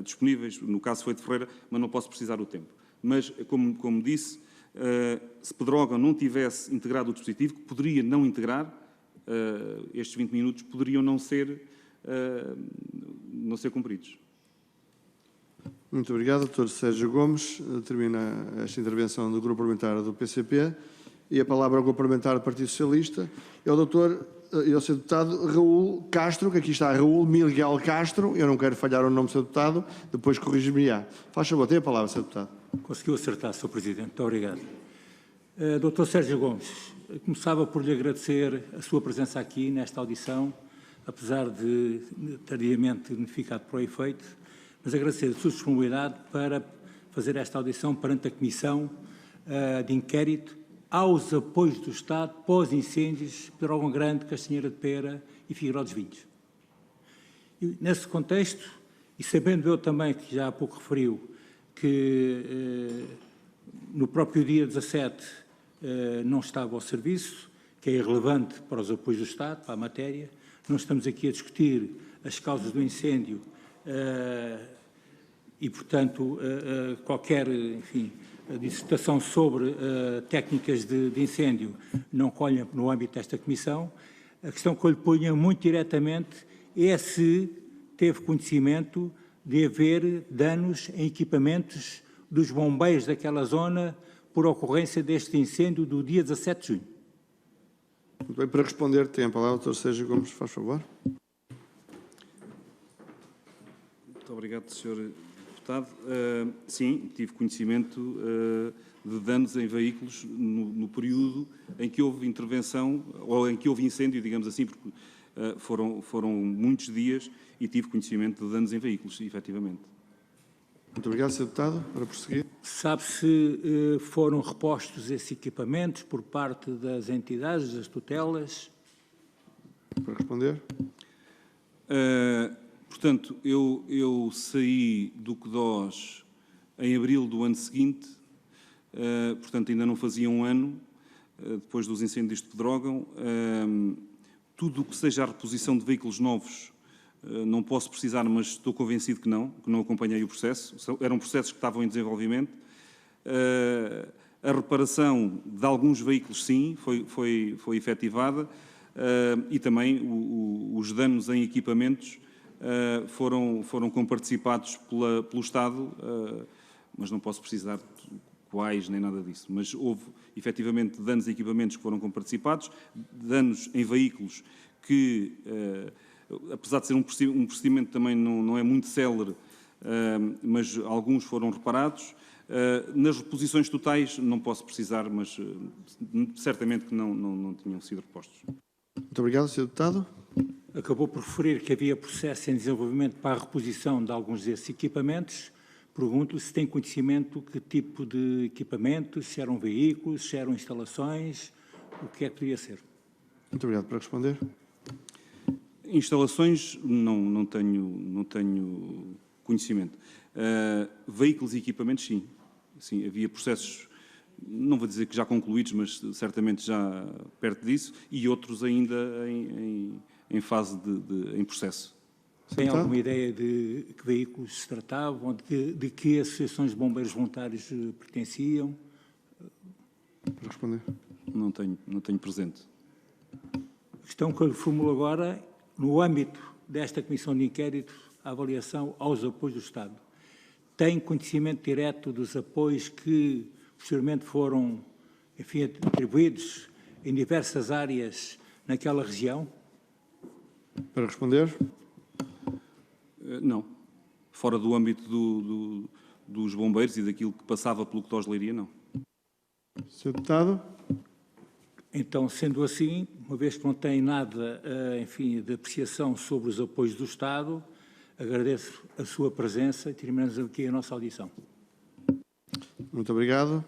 disponíveis, no caso foi de Ferreira, mas não posso precisar o tempo. Mas, como disse, se Pedrógão não tivesse integrado o dispositivo, que poderia não integrar, estes 20 minutos poderiam não ser cumpridos. Muito obrigado, Dr. Sérgio Gomes. Termina esta intervenção do Grupo Parlamentar do PCP. E a palavra ao Grupo Parlamentar do Partido Socialista é o Dr. e ao Sr. Deputado Raul Castro, que aqui está Raul Miguel Castro. Eu não quero falhar o nome do Sr. Deputado, depois corrigir-me-á. Faz favor, tem a palavra, Sr. Deputado. Conseguiu acertar, Sr. Presidente. Muito obrigado. Dr. Sérgio Gomes, começava por lhe agradecer a sua presença aqui nesta audição, apesar de tardiamente notificado para o efeito, mas agradecer a sua disponibilidade para fazer esta audição perante a Comissão de Inquérito aos apoios do Estado pós-incêndios Pedrógão Grande, Castanheira de Pera e Figueiró dos Vinhos. E, nesse contexto, e sabendo eu também, que já há pouco referiu, que no próprio dia 17 não estava ao serviço, que é irrelevante para os apoios do Estado, para a matéria, não estamos aqui a discutir as causas do incêndio e, portanto, qualquer, enfim, dissertação sobre técnicas de incêndio não colhem no âmbito desta Comissão. A questão que eu lhe ponho muito diretamente é se teve conhecimento de haver danos em equipamentos dos bombeiros daquela zona por ocorrência deste incêndio do dia 17 de junho. Muito bem, para responder, tem a palavra o Dr. Sérgio Gomes, faz favor. Muito obrigado, Sr. Deputado. Sim, tive conhecimento de danos em veículos no período em que houve intervenção, ou em que houve incêndio, digamos assim, porque foram muitos dias e tive conhecimento de danos em veículos, efetivamente. Muito obrigado, Sr. Deputado. Para prosseguir. Sabe se foram repostos esses equipamentos por parte das entidades, das tutelas? Para responder. Portanto, eu saí do CDOS em abril do ano seguinte, portanto ainda não fazia um ano, depois dos incêndios de Pedrógão. Tudo o que seja a reposição de veículos novos, não posso precisar, mas estou convencido que não acompanhei o processo. Eram processos que estavam em desenvolvimento. A reparação de alguns veículos, sim, foi efetivada, e também os danos em equipamentos foram comparticipados pelo Estado, mas não posso precisar quais nem nada disso. Mas houve, efetivamente, danos em equipamentos que foram comparticipados, danos em veículos que, apesar de ser um procedimento também não é muito célere, mas alguns foram reparados. Nas reposições totais não posso precisar, mas certamente que não tinham sido repostos. Muito obrigado, Sr. Deputado. Acabou por referir que havia processo em desenvolvimento para a reposição de alguns desses equipamentos. Pergunto-lhe se tem conhecimento que tipo de equipamentos, se eram veículos, se eram instalações, o que é que poderia ser? Muito obrigado. Para responder. Instalações, não tenho conhecimento. Veículos e equipamentos, sim. Sim, havia processos, não vou dizer que já concluídos, mas certamente já perto disso, e outros ainda em fase em processo. Tem alguma ideia de que veículos se tratavam, de que associações de bombeiros voluntários pertenciam? Para responder. Não tenho presente. A questão que eu lhe formulo agora, no âmbito desta Comissão de Inquérito, a avaliação aos apoios do Estado. Tem conhecimento direto dos apoios que, posteriormente, foram, enfim, atribuídos em diversas áreas naquela região? Para responder. Não. Fora do âmbito dos bombeiros e daquilo que passava pelo que Leiria, não. Sr. Deputado. Então, sendo assim, uma vez que não tem nada, enfim, de apreciação sobre os apoios do Estado, agradeço a sua presença e terminamos aqui a nossa audição. Muito obrigado.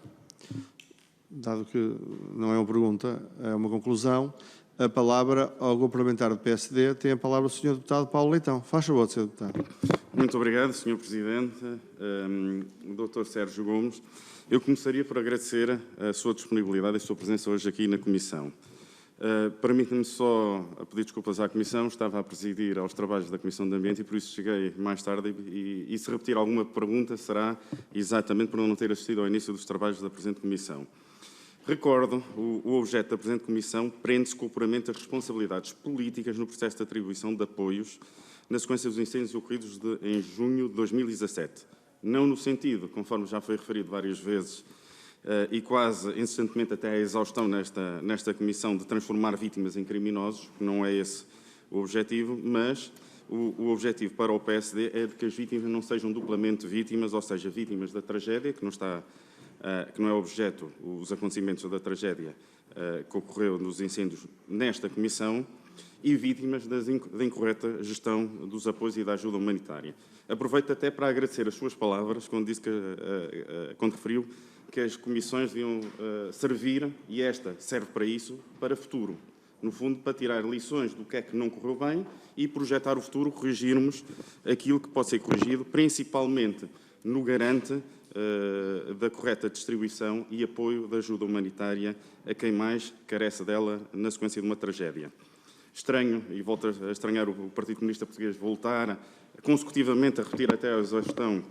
Dado que não é uma pergunta, é uma conclusão, a palavra ao grupo parlamentar do PSD tem a palavra o Sr. Deputado Paulo Leitão. Faz favor, Sr. Deputado. Muito obrigado, Sr. Presidente. Dr. Sérgio Gomes, eu começaria por agradecer a sua disponibilidade e a sua presença hoje aqui na Comissão. Permita-me só pedir desculpas à Comissão, estava a presidir aos trabalhos da Comissão de Ambiente e por isso cheguei mais tarde e se repetir alguma pergunta será exatamente por não ter assistido ao início dos trabalhos da presente Comissão. Recordo, o objeto da presente Comissão prende-se com o apuramento das responsabilidades políticas no processo de atribuição de apoios na sequência dos incêndios ocorridos em junho de 2017. Não no sentido, conforme já foi referido várias vezes, e quase insistentemente até à exaustão nesta Comissão, de transformar vítimas em criminosos, que não é esse o objetivo, mas o objetivo para o PSD é de que as vítimas não sejam duplamente vítimas, ou seja, vítimas da tragédia, que não é objeto os acontecimentos da tragédia que ocorreu nos incêndios nesta Comissão, e vítimas da incorreta gestão dos apoios e da ajuda humanitária. Aproveito até para agradecer as suas palavras, quando referiu que as comissões deviam servir, e esta serve para isso, para futuro. No fundo, para tirar lições do que é que não correu bem e projetar o futuro, corrigirmos aquilo que pode ser corrigido, principalmente no garante da correta distribuição e apoio da ajuda humanitária a quem mais carece dela na sequência de uma tragédia. Estranho, e volto a estranhar o Partido Comunista Português voltar consecutivamente a repetir até a exaustão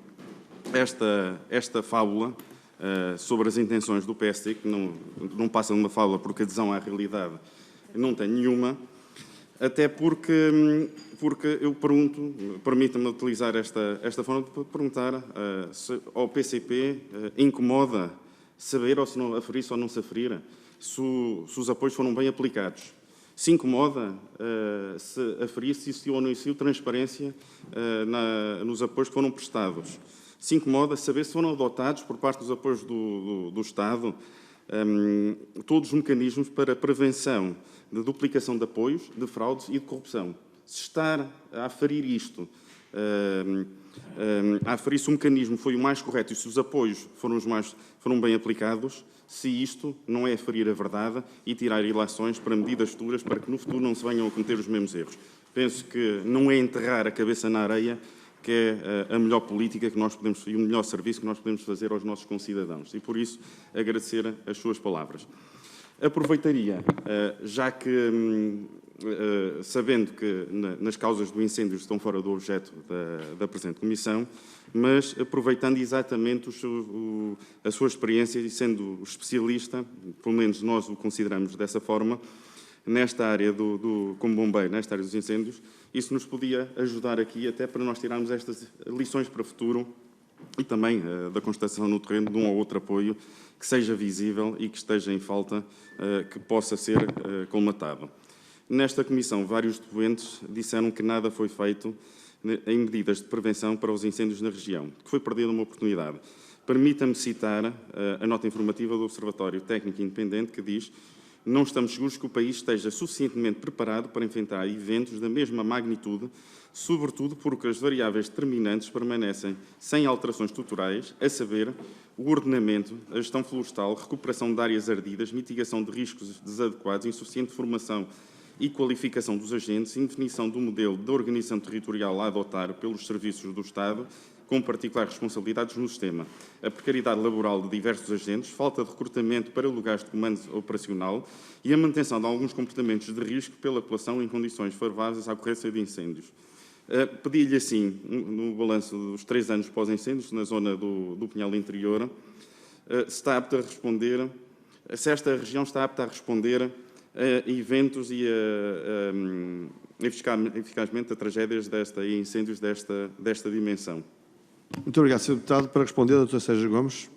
esta fábula sobre as intenções do PSD, que não passa de uma fábula porque adesão à realidade não tem nenhuma, até porque eu pergunto, permita-me utilizar esta forma de perguntar se ao PCP incomoda saber ou se não aferir-se ou não se aferir se os apoios foram bem aplicados. Se incomoda se aferir se existiu ou não existiu transparência nos apoios que foram prestados. Se incomoda saber se foram adotados por parte dos apoios do Estado todos os mecanismos para a prevenção de duplicação de apoios, de fraudes e de corrupção. Se estar a aferir isto, a aferir se o mecanismo foi o mais correto e se os apoios foram bem aplicados, se isto não é aferir a verdade e tirar ilações para medidas futuras para que no futuro não se venham a cometer os mesmos erros. Penso que não é enterrar a cabeça na areia que é a melhor política que nós podemos e o melhor serviço que nós podemos fazer aos nossos concidadãos. E por isso agradecer as suas palavras. Aproveitaria, já que sabendo que nas causas do incêndio estão fora do objeto da presente Comissão, mas aproveitando exatamente a sua experiência e sendo especialista, pelo menos nós o consideramos dessa forma, nesta área como bombeiro, nesta área dos incêndios, isso nos podia ajudar aqui até para nós tirarmos estas lições para o futuro e também da constatação no terreno de um ou outro apoio que seja visível e que esteja em falta, que possa ser colmatado. Nesta Comissão, vários doentes disseram que nada foi feito em medidas de prevenção para os incêndios na região, que foi perdida uma oportunidade. Permita-me citar a nota informativa do Observatório Técnico Independente que diz: não estamos seguros que o país esteja suficientemente preparado para enfrentar eventos da mesma magnitude, sobretudo porque as variáveis determinantes permanecem sem alterações estruturais, a saber, o ordenamento, a gestão florestal, recuperação de áreas ardidas, mitigação de riscos desadequados, insuficiente formação e qualificação dos agentes, indefinição do modelo de organização territorial a adotar pelos serviços do Estado, com particulares responsabilidades no sistema, a precariedade laboral de diversos agentes, falta de recrutamento para lugares de comando operacional e a manutenção de alguns comportamentos de risco pela população em condições favoráveis à ocorrência de incêndios. Pedi-lhe assim, no balanço dos 3 anos pós-incêndios, na zona do Pinhal Interior, se esta região está apta a responder a eventos e eficazmente a tragédias e incêndios desta dimensão. Muito obrigado, Sr. Deputado. Para responder, Dr. Sérgio Gomes.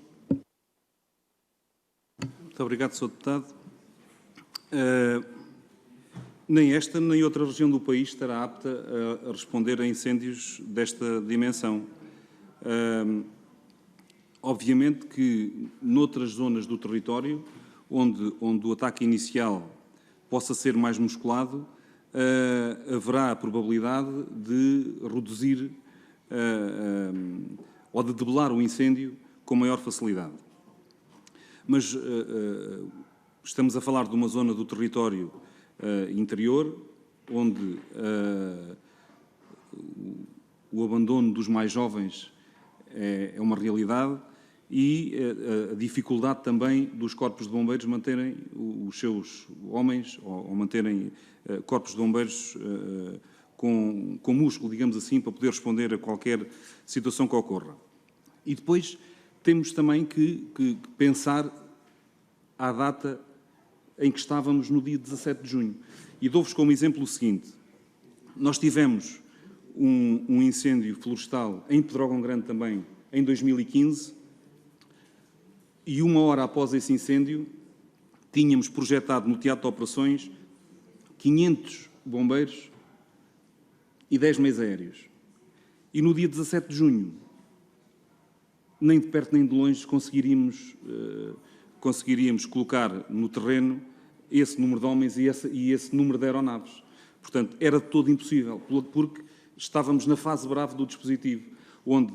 Muito obrigado, Sr. Deputado. Nem esta nem outra região do país estará apta a responder a incêndios desta dimensão. Obviamente que noutras zonas do território, onde o ataque inicial possa ser mais musculado, haverá a probabilidade de reduzir ou de debelar o incêndio com maior facilidade. Mas estamos a falar de uma zona do território interior, onde o abandono dos mais jovens é uma realidade e a dificuldade também dos corpos de bombeiros manterem os seus homens ou manterem corpos de bombeiros com músculo, digamos assim, para poder responder a qualquer situação que ocorra. E depois temos também que pensar à data em que estávamos no dia 17 de junho. E dou-vos como exemplo o seguinte: nós tivemos um incêndio florestal em Pedrógão Grande também, em 2015, e 1 hora após esse incêndio tínhamos projetado no teatro de operações 500 bombeiros e 10 meios aéreos. E no dia 17 de junho, nem de perto nem de longe, conseguiríamos colocar no terreno esse número de homens e esse número de aeronaves. Portanto, era todo impossível, porque estávamos na fase brava do dispositivo, onde,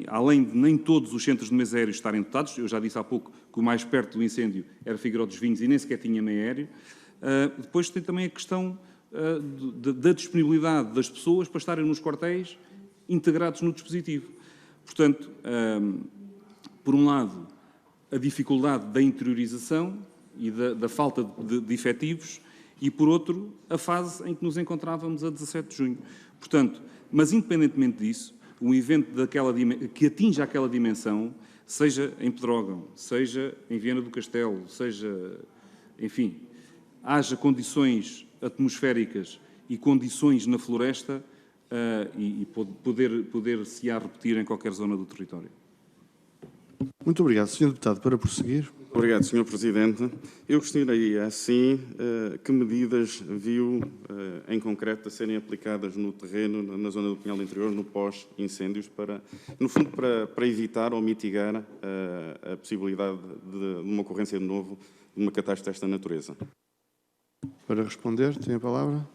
além de nem todos os centros de meios aéreos estarem dotados, eu já disse há pouco que o mais perto do incêndio era Figueiró dos Vinhos e nem sequer tinha meio aéreo, depois tem também a questão da disponibilidade das pessoas para estarem nos quartéis integrados no dispositivo. Portanto, por um lado, a dificuldade da interiorização e da falta de efetivos e, por outro, a fase em que nos encontrávamos a 17 de junho. Portanto, mas independentemente disso, um evento que atinja aquela dimensão, seja em Pedrógão, seja em Viana do Castelo, seja, enfim, haja condições atmosféricas e condições na floresta e poder-se-á repetir em qualquer zona do território. Muito obrigado, Sr. Deputado. Para prosseguir. Obrigado, Sr. Presidente. Eu gostaria, assim, que medidas viu em concreto a serem aplicadas no terreno, na zona do Pinhal Interior, no pós-incêndios, no fundo, para evitar ou mitigar a possibilidade de uma ocorrência de novo de uma catástrofe desta natureza? Para responder, tem a palavra.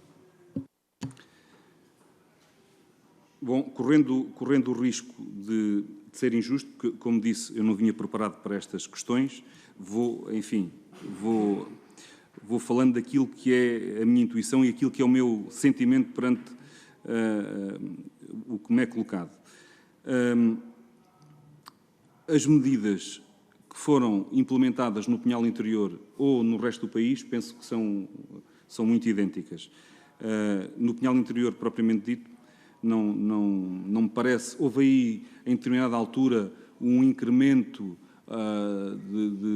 Bom, correndo o risco de ser injusto, porque, como disse, eu não vinha preparado para estas questões, vou falando daquilo que é a minha intuição e aquilo que é o meu sentimento perante o que me é colocado. As medidas que foram implementadas no Pinhal Interior ou no resto do país, penso que são muito idênticas. No Pinhal Interior, propriamente dito, não me parece. Houve aí, em determinada altura, um incremento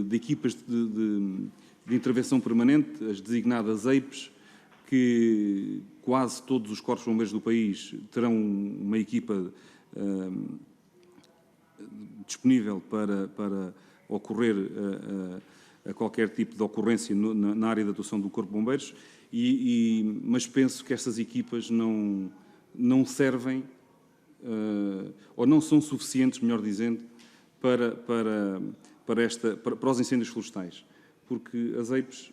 de equipas de intervenção permanente, as designadas EIPs, que quase todos os corpos de bombeiros do país terão uma equipa disponível para ocorrer a qualquer tipo de ocorrência na área de atuação do Corpo de Bombeiros, mas penso que essas equipas não servem, ou não são suficientes, melhor dizendo, para os incêndios florestais, porque as EIPs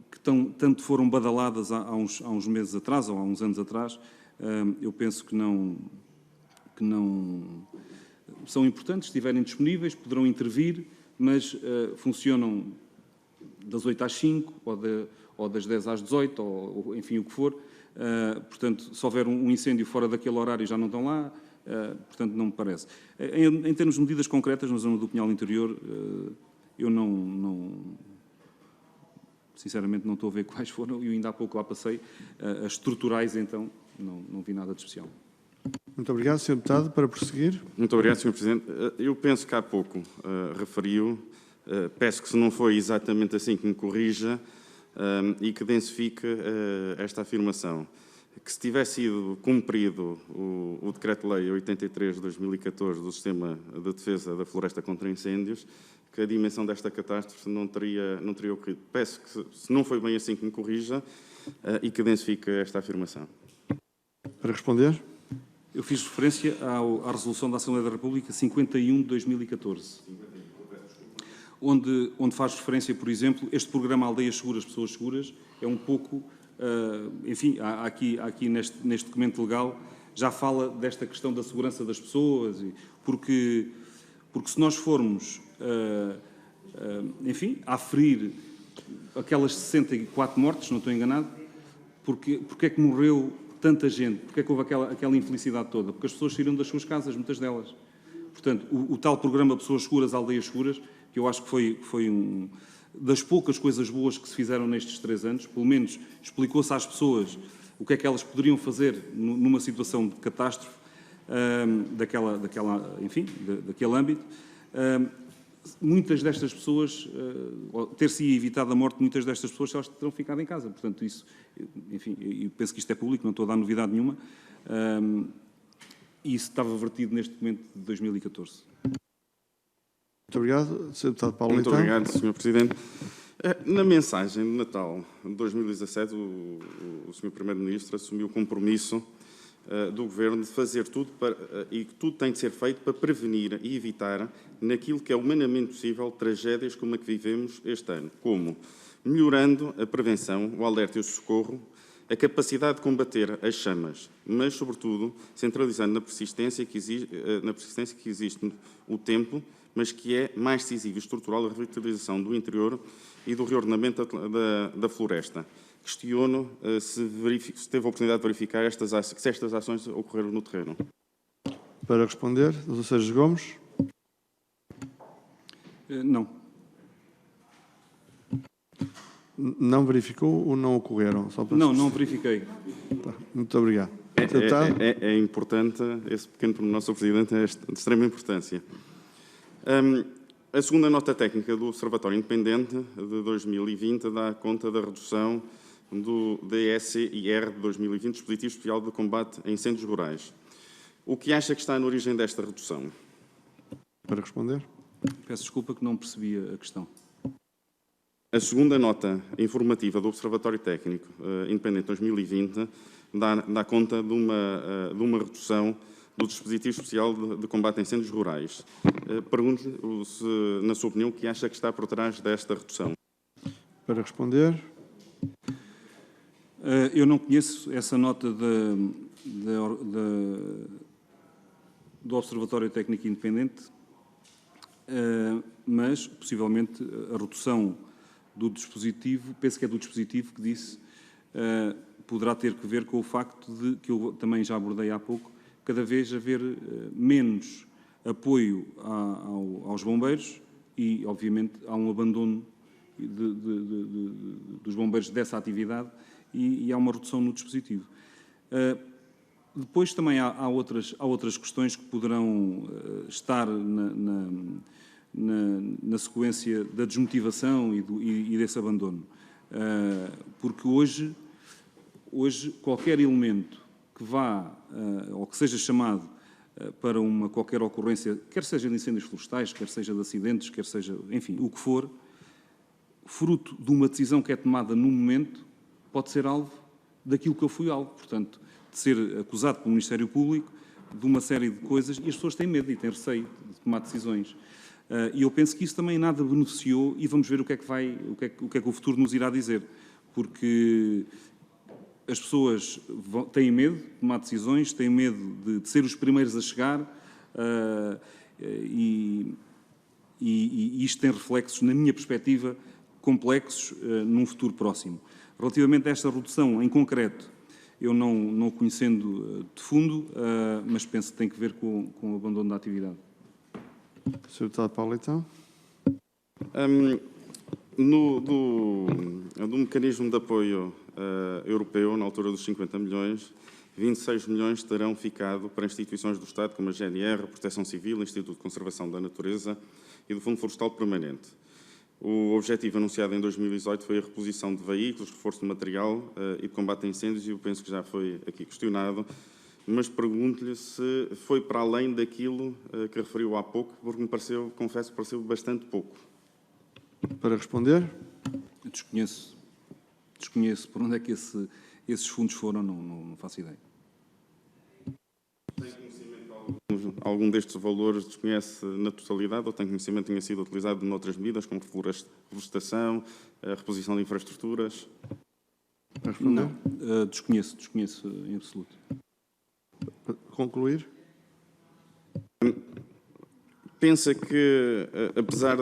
que tanto foram badaladas há uns meses atrás, ou há uns anos atrás, eu penso que não são importantes, se estiverem disponíveis, poderão intervir, mas funcionam das 8 às 5, ou das 10 às 18, ou enfim, o que for. Portanto, se houver um incêndio fora daquele horário, já não estão lá. Portanto, não me parece. Em termos de medidas concretas, na zona do Pinhal Interior, eu sinceramente não estou a ver quais foram, e ainda há pouco lá passei. As estruturais, então, não vi nada de especial. Muito obrigado, Sr. Deputado. Para prosseguir. Muito obrigado, Sr. Presidente. Eu penso que há pouco referiu, peço que se não foi exatamente assim que me corrija e que densifique esta afirmação. Que se tivesse sido cumprido o Decreto-Lei 83 de 2014 do Sistema de Defesa da Floresta contra Incêndios, que a dimensão desta catástrofe não teria ocorrido. Peço que, se não foi bem assim, que me corrija e que densifique esta afirmação. Para responder. Eu fiz referência à Resolução da Assembleia da República 51 de 2014, onde faz referência, por exemplo, este programa Aldeias Seguras, Pessoas Seguras, é um pouco, enfim, aqui neste documento legal, já fala desta questão da segurança das pessoas, porque se nós formos, enfim, a aferir aquelas 64 mortes, não estou enganado, porque é que morreu tanta gente? Porque é que houve aquela infelicidade toda? Porque as pessoas saíram das suas casas, muitas delas. Portanto, o tal programa Pessoas Seguras, Aldeias Seguras, que eu acho que foi das poucas coisas boas que se fizeram nestes 3 anos, pelo menos explicou-se às pessoas o que é que elas poderiam fazer numa situação de catástrofe, enfim, daquele âmbito. Muitas destas pessoas, ter-se evitado a morte de muitas destas pessoas, elas terão ficado em casa. Portanto, isso, enfim, eu penso que isto é público, não estou a dar novidade nenhuma. E isso estava vertido neste documento de 2014. Muito obrigado. Sr. Deputado Paulo Muito Leitão. obrigado, Sr. Presidente. Na mensagem de Natal de 2017, o Sr. Primeiro-Ministro assumiu o compromisso do Governo de fazer tudo e que tudo tem de ser feito para prevenir e evitar, naquilo que é humanamente possível, tragédias como a que vivemos este ano, como melhorando a prevenção, o alerta e o socorro, a capacidade de combater as chamas, mas, sobretudo, centralizando na persistência que existe o tempo, mas que é mais decisivo e estrutural a revitalização do interior e do reordenamento da floresta. Questiono se teve a oportunidade de verificar se estas ações ocorreram no terreno. Para responder, Dr. Sérgio Gomes. Não. Não verificou ou não ocorreram? Não verifiquei. Tá. Muito obrigado. É importante, esse pequeno pormenor, Sr. Presidente, é de extrema importância. A segunda nota técnica do Observatório Independente de 2020 dá conta da redução do DSIR de 2020, Dispositivo Especial de Combate a Incêndios Rurais. O que acha que está na origem desta redução? Para responder. Peço desculpa que não percebi a questão. A segunda nota informativa do Observatório Técnico Independente 2020 dá conta de uma redução do Dispositivo Especial de Combate a Incêndios Rurais. Pergunto-lhe, na sua opinião, o que acha que está por trás desta redução? Para responder. Eu não conheço essa nota do Observatório Técnico Independente, mas, possivelmente, a redução do dispositivo, penso que é do dispositivo que disse, poderá ter que ver com o facto de, que eu também já abordei há pouco, cada vez haver menos apoio aos bombeiros e, obviamente, há um abandono dos bombeiros dessa atividade e há uma redução no dispositivo. Depois também há outras questões que poderão estar na sequência da desmotivação e desse abandono. Porque hoje qualquer elemento que vá, ou que seja chamado para qualquer ocorrência, quer seja de incêndios florestais, quer seja de acidentes, quer seja, enfim, o que for, fruto de uma decisão que é tomada num momento, pode ser alvo daquilo que eu fui alvo. Portanto, de ser acusado pelo Ministério Público de uma série de coisas e as pessoas têm medo e têm receio de tomar decisões. E eu penso que isso também nada beneficiou e vamos ver o que é que o futuro nos irá dizer. Porque as pessoas têm medo de tomar decisões, têm medo de ser os primeiros a chegar e isto tem reflexos, na minha perspectiva, complexos num futuro próximo. Relativamente a esta redução em concreto, eu não conhecendo de fundo, mas penso que tem que ver com o abandono da atividade. Sr. Deputado Paulo, então. Do mecanismo de apoio europeu, na altura dos 50 milhões, 26 milhões terão ficado para instituições do Estado, como a GNR, a Proteção Civil, o Instituto de Conservação da Natureza e do Fundo Florestal Permanente. O objetivo anunciado em 2018 foi a reposição de veículos, reforço de material e de combate a incêndios, e eu penso que já foi aqui questionado, mas pergunto-lhe se foi para além daquilo que referiu há pouco, porque me pareceu, confesso, pareceu bastante pouco. Para responder. Desconheço por onde é que esses fundos foram, não faço ideia. Tem conhecimento de algum destes valores, desconhece na totalidade, ou tem conhecimento que tenha sido utilizado noutras medidas, como reflorestação, reposição de infraestruturas? Para responder. Não, desconheço em absoluto. Para concluir. Pensa que, apesar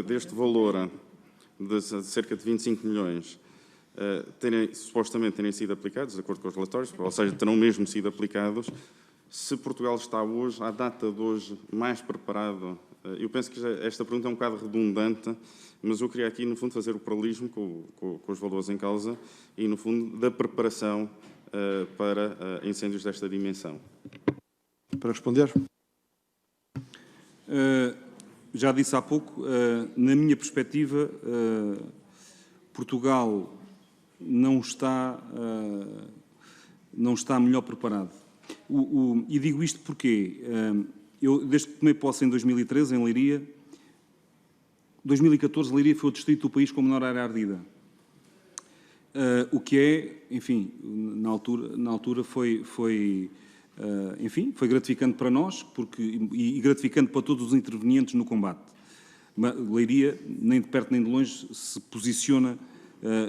deste valor de cerca de 25 milhões supostamente terem sido aplicados, de acordo com os relatórios, ou seja, terão mesmo sido aplicados, se Portugal está hoje, à data de hoje, mais preparado? Eu penso que esta pergunta é um bocado redundante, mas eu queria aqui, no fundo, fazer o paralelismo com os valores em causa e, no fundo, da preparação para incêndios desta dimensão. Para responder. Já disse há pouco, na minha perspectiva, Portugal não está melhor preparado. E digo isto porque eu, desde que tomei posse em 2013, em Leiria, 2014, Leiria foi o distrito do país com menor área ardida. O que é, enfim, na altura foi gratificante para nós e gratificante para todos os intervenientes no combate. Leiria, nem de perto nem de longe, se posiciona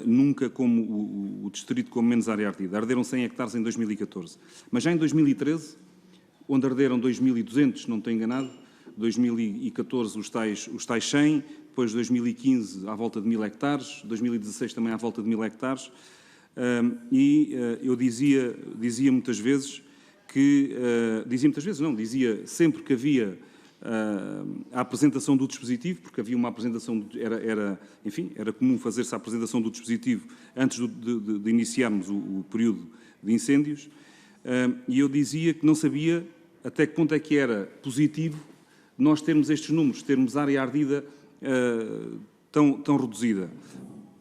nunca como o distrito com menos área ardida. Arderam 100 hectares em 2014. Mas já em 2013, onde arderam 2.200, não estou enganado, 2014 os tais 100, depois 2015 à volta de 1.000 hectares, 2016 também à volta de 1.000 hectares, eu dizia muitas vezes que, dizia sempre que havia a apresentação do dispositivo, porque havia uma apresentação, era comum fazer-se a apresentação do dispositivo antes de iniciarmos o período de incêndios, e eu dizia que não sabia até que ponto é que era positivo nós termos estes números, termos área ardida tão reduzida,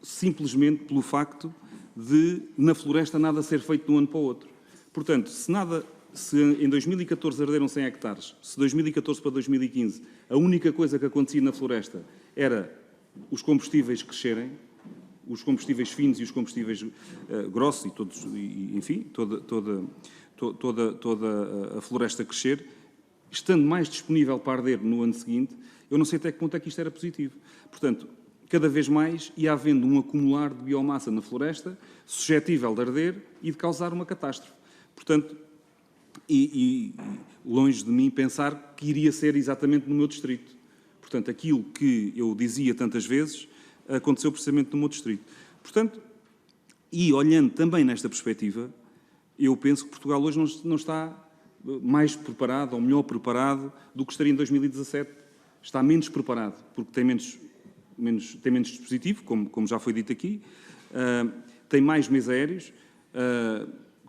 simplesmente pelo facto de, na floresta, nada ser feito de um ano para o outro. Portanto, se em 2014 arderam 100 hectares, se 2014 para 2015 a única coisa que acontecia na floresta era os combustíveis crescerem, os combustíveis finos e os combustíveis grossos, toda a floresta crescer, estando mais disponível para arder no ano seguinte, eu não sei até que ponto é que isto era positivo. Portanto, cada vez mais ia havendo um acumular de biomassa na floresta, suscetível de arder e de causar uma catástrofe. Portanto, e longe de mim pensar que iria ser exatamente no meu distrito. Portanto, aquilo que eu dizia tantas vezes aconteceu precisamente no meu distrito. Portanto, e olhando também nesta perspectiva, eu penso que Portugal hoje não está mais preparado ou melhor preparado do que estaria em 2017. Está menos preparado, porque tem menos dispositivo, como já foi dito aqui, tem mais meios aéreos,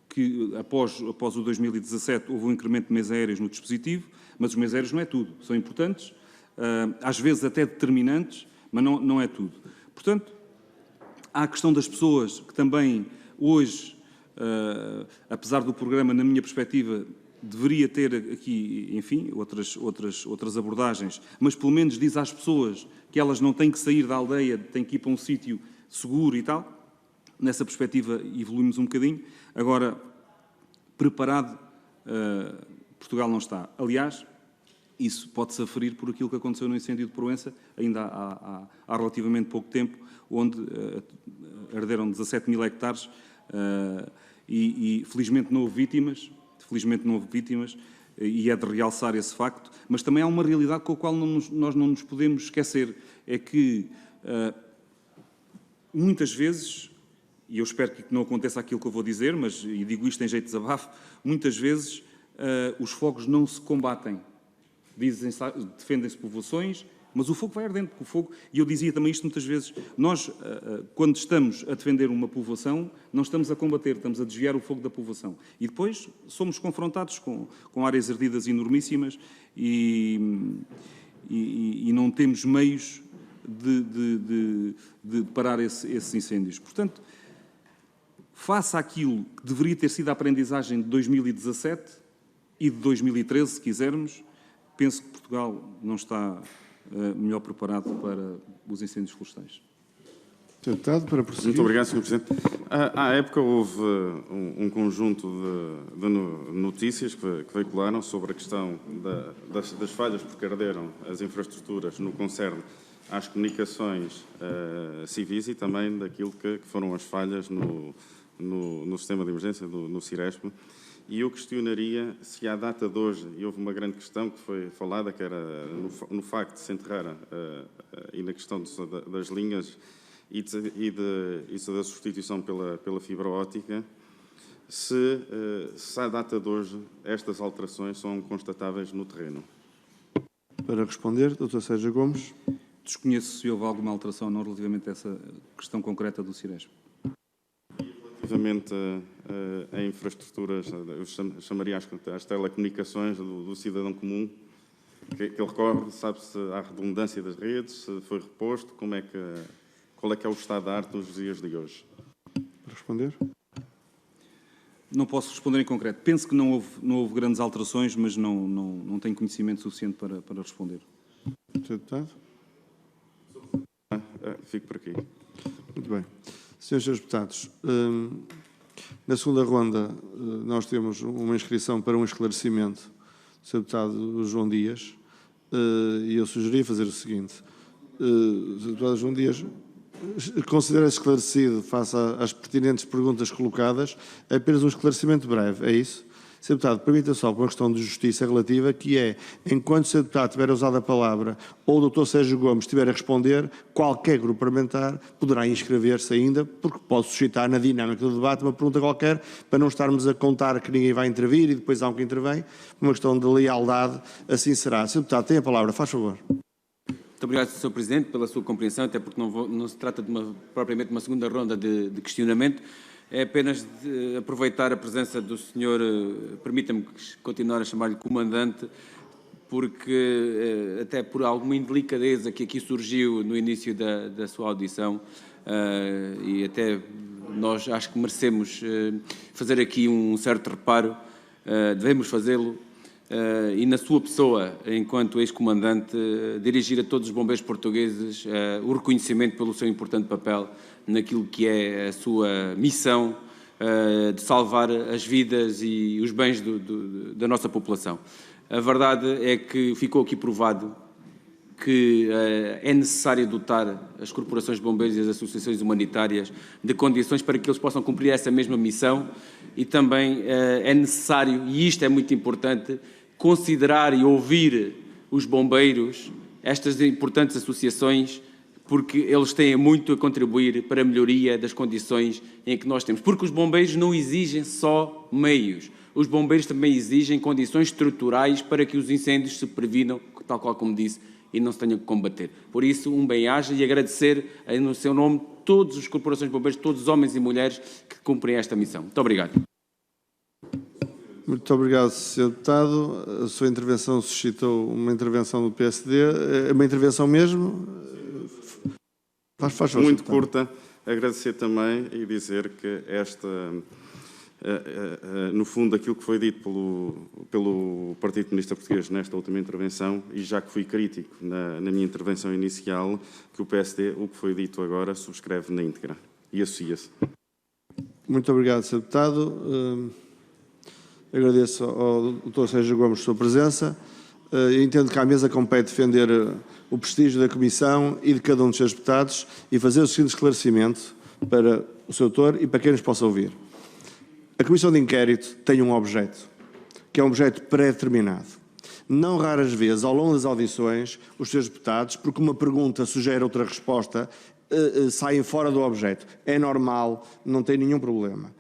que após o 2017 houve um incremento de meios aéreos no dispositivo, mas os meios aéreos não é tudo, são importantes, às vezes até determinantes, mas não é tudo. Portanto, há a questão das pessoas que também hoje, apesar do programa, na minha perspectiva, deveria ter aqui, enfim, outras abordagens, mas pelo menos diz às pessoas que elas não têm que sair da aldeia, têm que ir para um sítio seguro e tal. Nessa perspectiva evoluímos um bocadinho. Agora, preparado Portugal não está. Aliás, isso pode-se aferir por aquilo que aconteceu no incêndio de Proença, ainda há relativamente pouco tempo, onde arderam 17 mil hectares e felizmente não houve vítimas, e é de realçar esse facto, mas também há uma realidade com a qual nós não nos podemos esquecer, é que muitas vezes, e eu espero que não aconteça aquilo que eu vou dizer, e digo isto em jeito de desabafo, muitas vezes os fogos não se combatem. Defendem-se povoações, mas o fogo vai ardendo, porque o fogo, e eu dizia também isto muitas vezes, nós, quando estamos a defender uma povoação, não estamos a combater, estamos a desviar o fogo da povoação. E depois somos confrontados com áreas ardidas enormíssimas e não temos meios de parar esses incêndios. Portanto, face àquilo que deveria ter sido a aprendizagem de 2017 e de 2013, se quisermos, penso que Portugal não está melhor preparado para os incêndios florestais. Sr. Deputado, para prosseguir. Muito obrigado, Sr. Presidente. À época houve um conjunto de notícias que veicularam sobre a questão das falhas porque arderam as infraestruturas no que concerne às comunicações civis e também daquilo que foram as falhas no sistema de emergência, no Ciresp. E eu questionaria se à data de hoje, e houve uma grande questão que foi falada, que era no facto de se enterrar e na questão das linhas e da substituição pela fibra óptica, se à data de hoje estas alterações são constatáveis no terreno. Para responder, Dr. Sérgio Gomes. Desconheço se houve alguma alteração não relativamente a essa questão concreta do Ciresp. Relativamente a infraestruturas, eu chamaria as telecomunicações do cidadão comum, que ele recorre, sabe-se à redundância das redes, se foi reposto, qual é que é o estado da arte nos dias de hoje? Para responder. Não posso responder em concreto. Penso que não houve grandes alterações, mas não tenho conhecimento suficiente para responder. Sr. Deputado. Fico por aqui. Muito bem. Senhores deputados, na segunda ronda nós temos uma inscrição para um esclarecimento do Sr. Deputado João Dias e eu sugeri fazer o seguinte. O Sr. Deputado João Dias considera-se esclarecido face às pertinentes perguntas colocadas, apenas um esclarecimento breve, é isso? Sr. Deputado, permita só por uma questão de justiça relativa, que é, enquanto o Sr. Deputado tiver usado a palavra ou o Dr. Sérgio Gomes estiver a responder, qualquer grupo parlamentar poderá inscrever-se ainda, porque pode suscitar na dinâmica do debate uma pergunta qualquer, para não estarmos a contar que ninguém vai intervir e depois há um que intervém. Por uma questão de lealdade, assim será. Sr. Deputado, tem a palavra, faz favor. Muito obrigado, Sr. Presidente, pela sua compreensão, até porque não se trata propriamente de uma segunda ronda de questionamento. É apenas de aproveitar a presença do senhor, permita-me continuar a chamar-lhe comandante, porque até por alguma indelicadeza que aqui surgiu no início da sua audição, e até nós acho que merecemos fazer aqui um certo reparo, devemos fazê-lo, e na sua pessoa, enquanto ex-comandante, dirigir a todos os bombeiros portugueses o reconhecimento pelo seu importante papel naquilo que é a sua missão de salvar as vidas e os bens da nossa população. A verdade é que ficou aqui provado que é necessário dotar as corporações de bombeiros e as associações humanitárias de condições para que eles possam cumprir essa mesma missão e também é necessário, e isto é muito importante, considerar e ouvir os bombeiros, estas importantes associações, porque eles têm muito a contribuir para a melhoria das condições em que nós temos. Porque os bombeiros não exigem só meios, os bombeiros também exigem condições estruturais para que os incêndios se previnam, tal qual como disse, e não se tenham que combater. Por isso, um bem-aja e agradecer, no seu nome, todas as corporações de bombeiros, todos os homens e mulheres que cumprem esta missão. Muito obrigado. Muito obrigado, Sr. Deputado. A sua intervenção suscitou uma intervenção do PSD. Uma intervenção mesmo? Faz favor, muito Sr. curta. Agradecer também e dizer que no fundo, aquilo que foi dito pelo Partido Comunista Português nesta última intervenção, e já que fui crítico na minha intervenção inicial, que o PSD, o que foi dito agora, subscreve na íntegra e associa-se. Muito obrigado, Sr. Deputado. Agradeço ao Dr. Sérgio Gomes a sua presença. Entendo que à mesa compete defender o prestígio da Comissão e de cada um dos seus deputados e fazer o seguinte esclarecimento para o Sr. Doutor e para quem nos possa ouvir. A Comissão de Inquérito tem um objeto, que é um objeto pré-determinado. Não raras vezes, ao longo das audições, os seus deputados, porque uma pergunta sugere outra resposta, saem fora do objeto. É normal, não tem nenhum problema.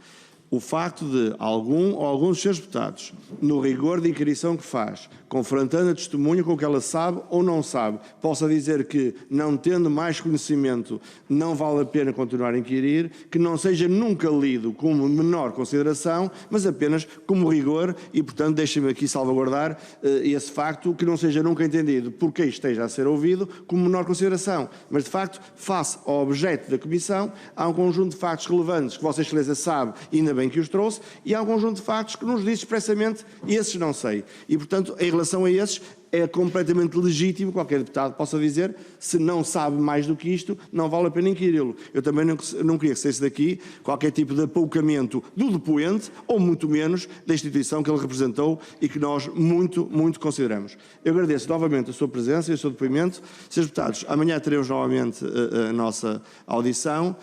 O facto de algum ou alguns dos seus deputados, no rigor de inquirição que faz, confrontando a testemunha com o que ela sabe ou não sabe, possa dizer que, não tendo mais conhecimento, não vale a pena continuar a inquirir, que não seja nunca lido como menor consideração, mas apenas como rigor e, portanto, deixem-me aqui salvaguardar esse facto, que não seja nunca entendido porque esteja a ser ouvido como menor consideração. Mas, de facto, face ao objeto da Comissão, há um conjunto de factos relevantes que Vossa Excelência sabe, ainda bem que os trouxe, e há um conjunto de factos que nos diz expressamente esses não sei. E, portanto, em relação a esses, é completamente legítimo qualquer deputado possa dizer, se não sabe mais do que isto, não vale a pena inquiri-lo. Eu também não queria que saísse daqui qualquer tipo de apoucamento do depoente, ou muito menos da instituição que ele representou e que nós muito, muito consideramos. Eu agradeço novamente a sua presença e o seu depoimento. Senhores deputados, amanhã teremos novamente a nossa audição,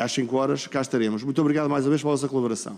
às 5 horas cá estaremos. Muito obrigado mais uma vez pela vossa colaboração.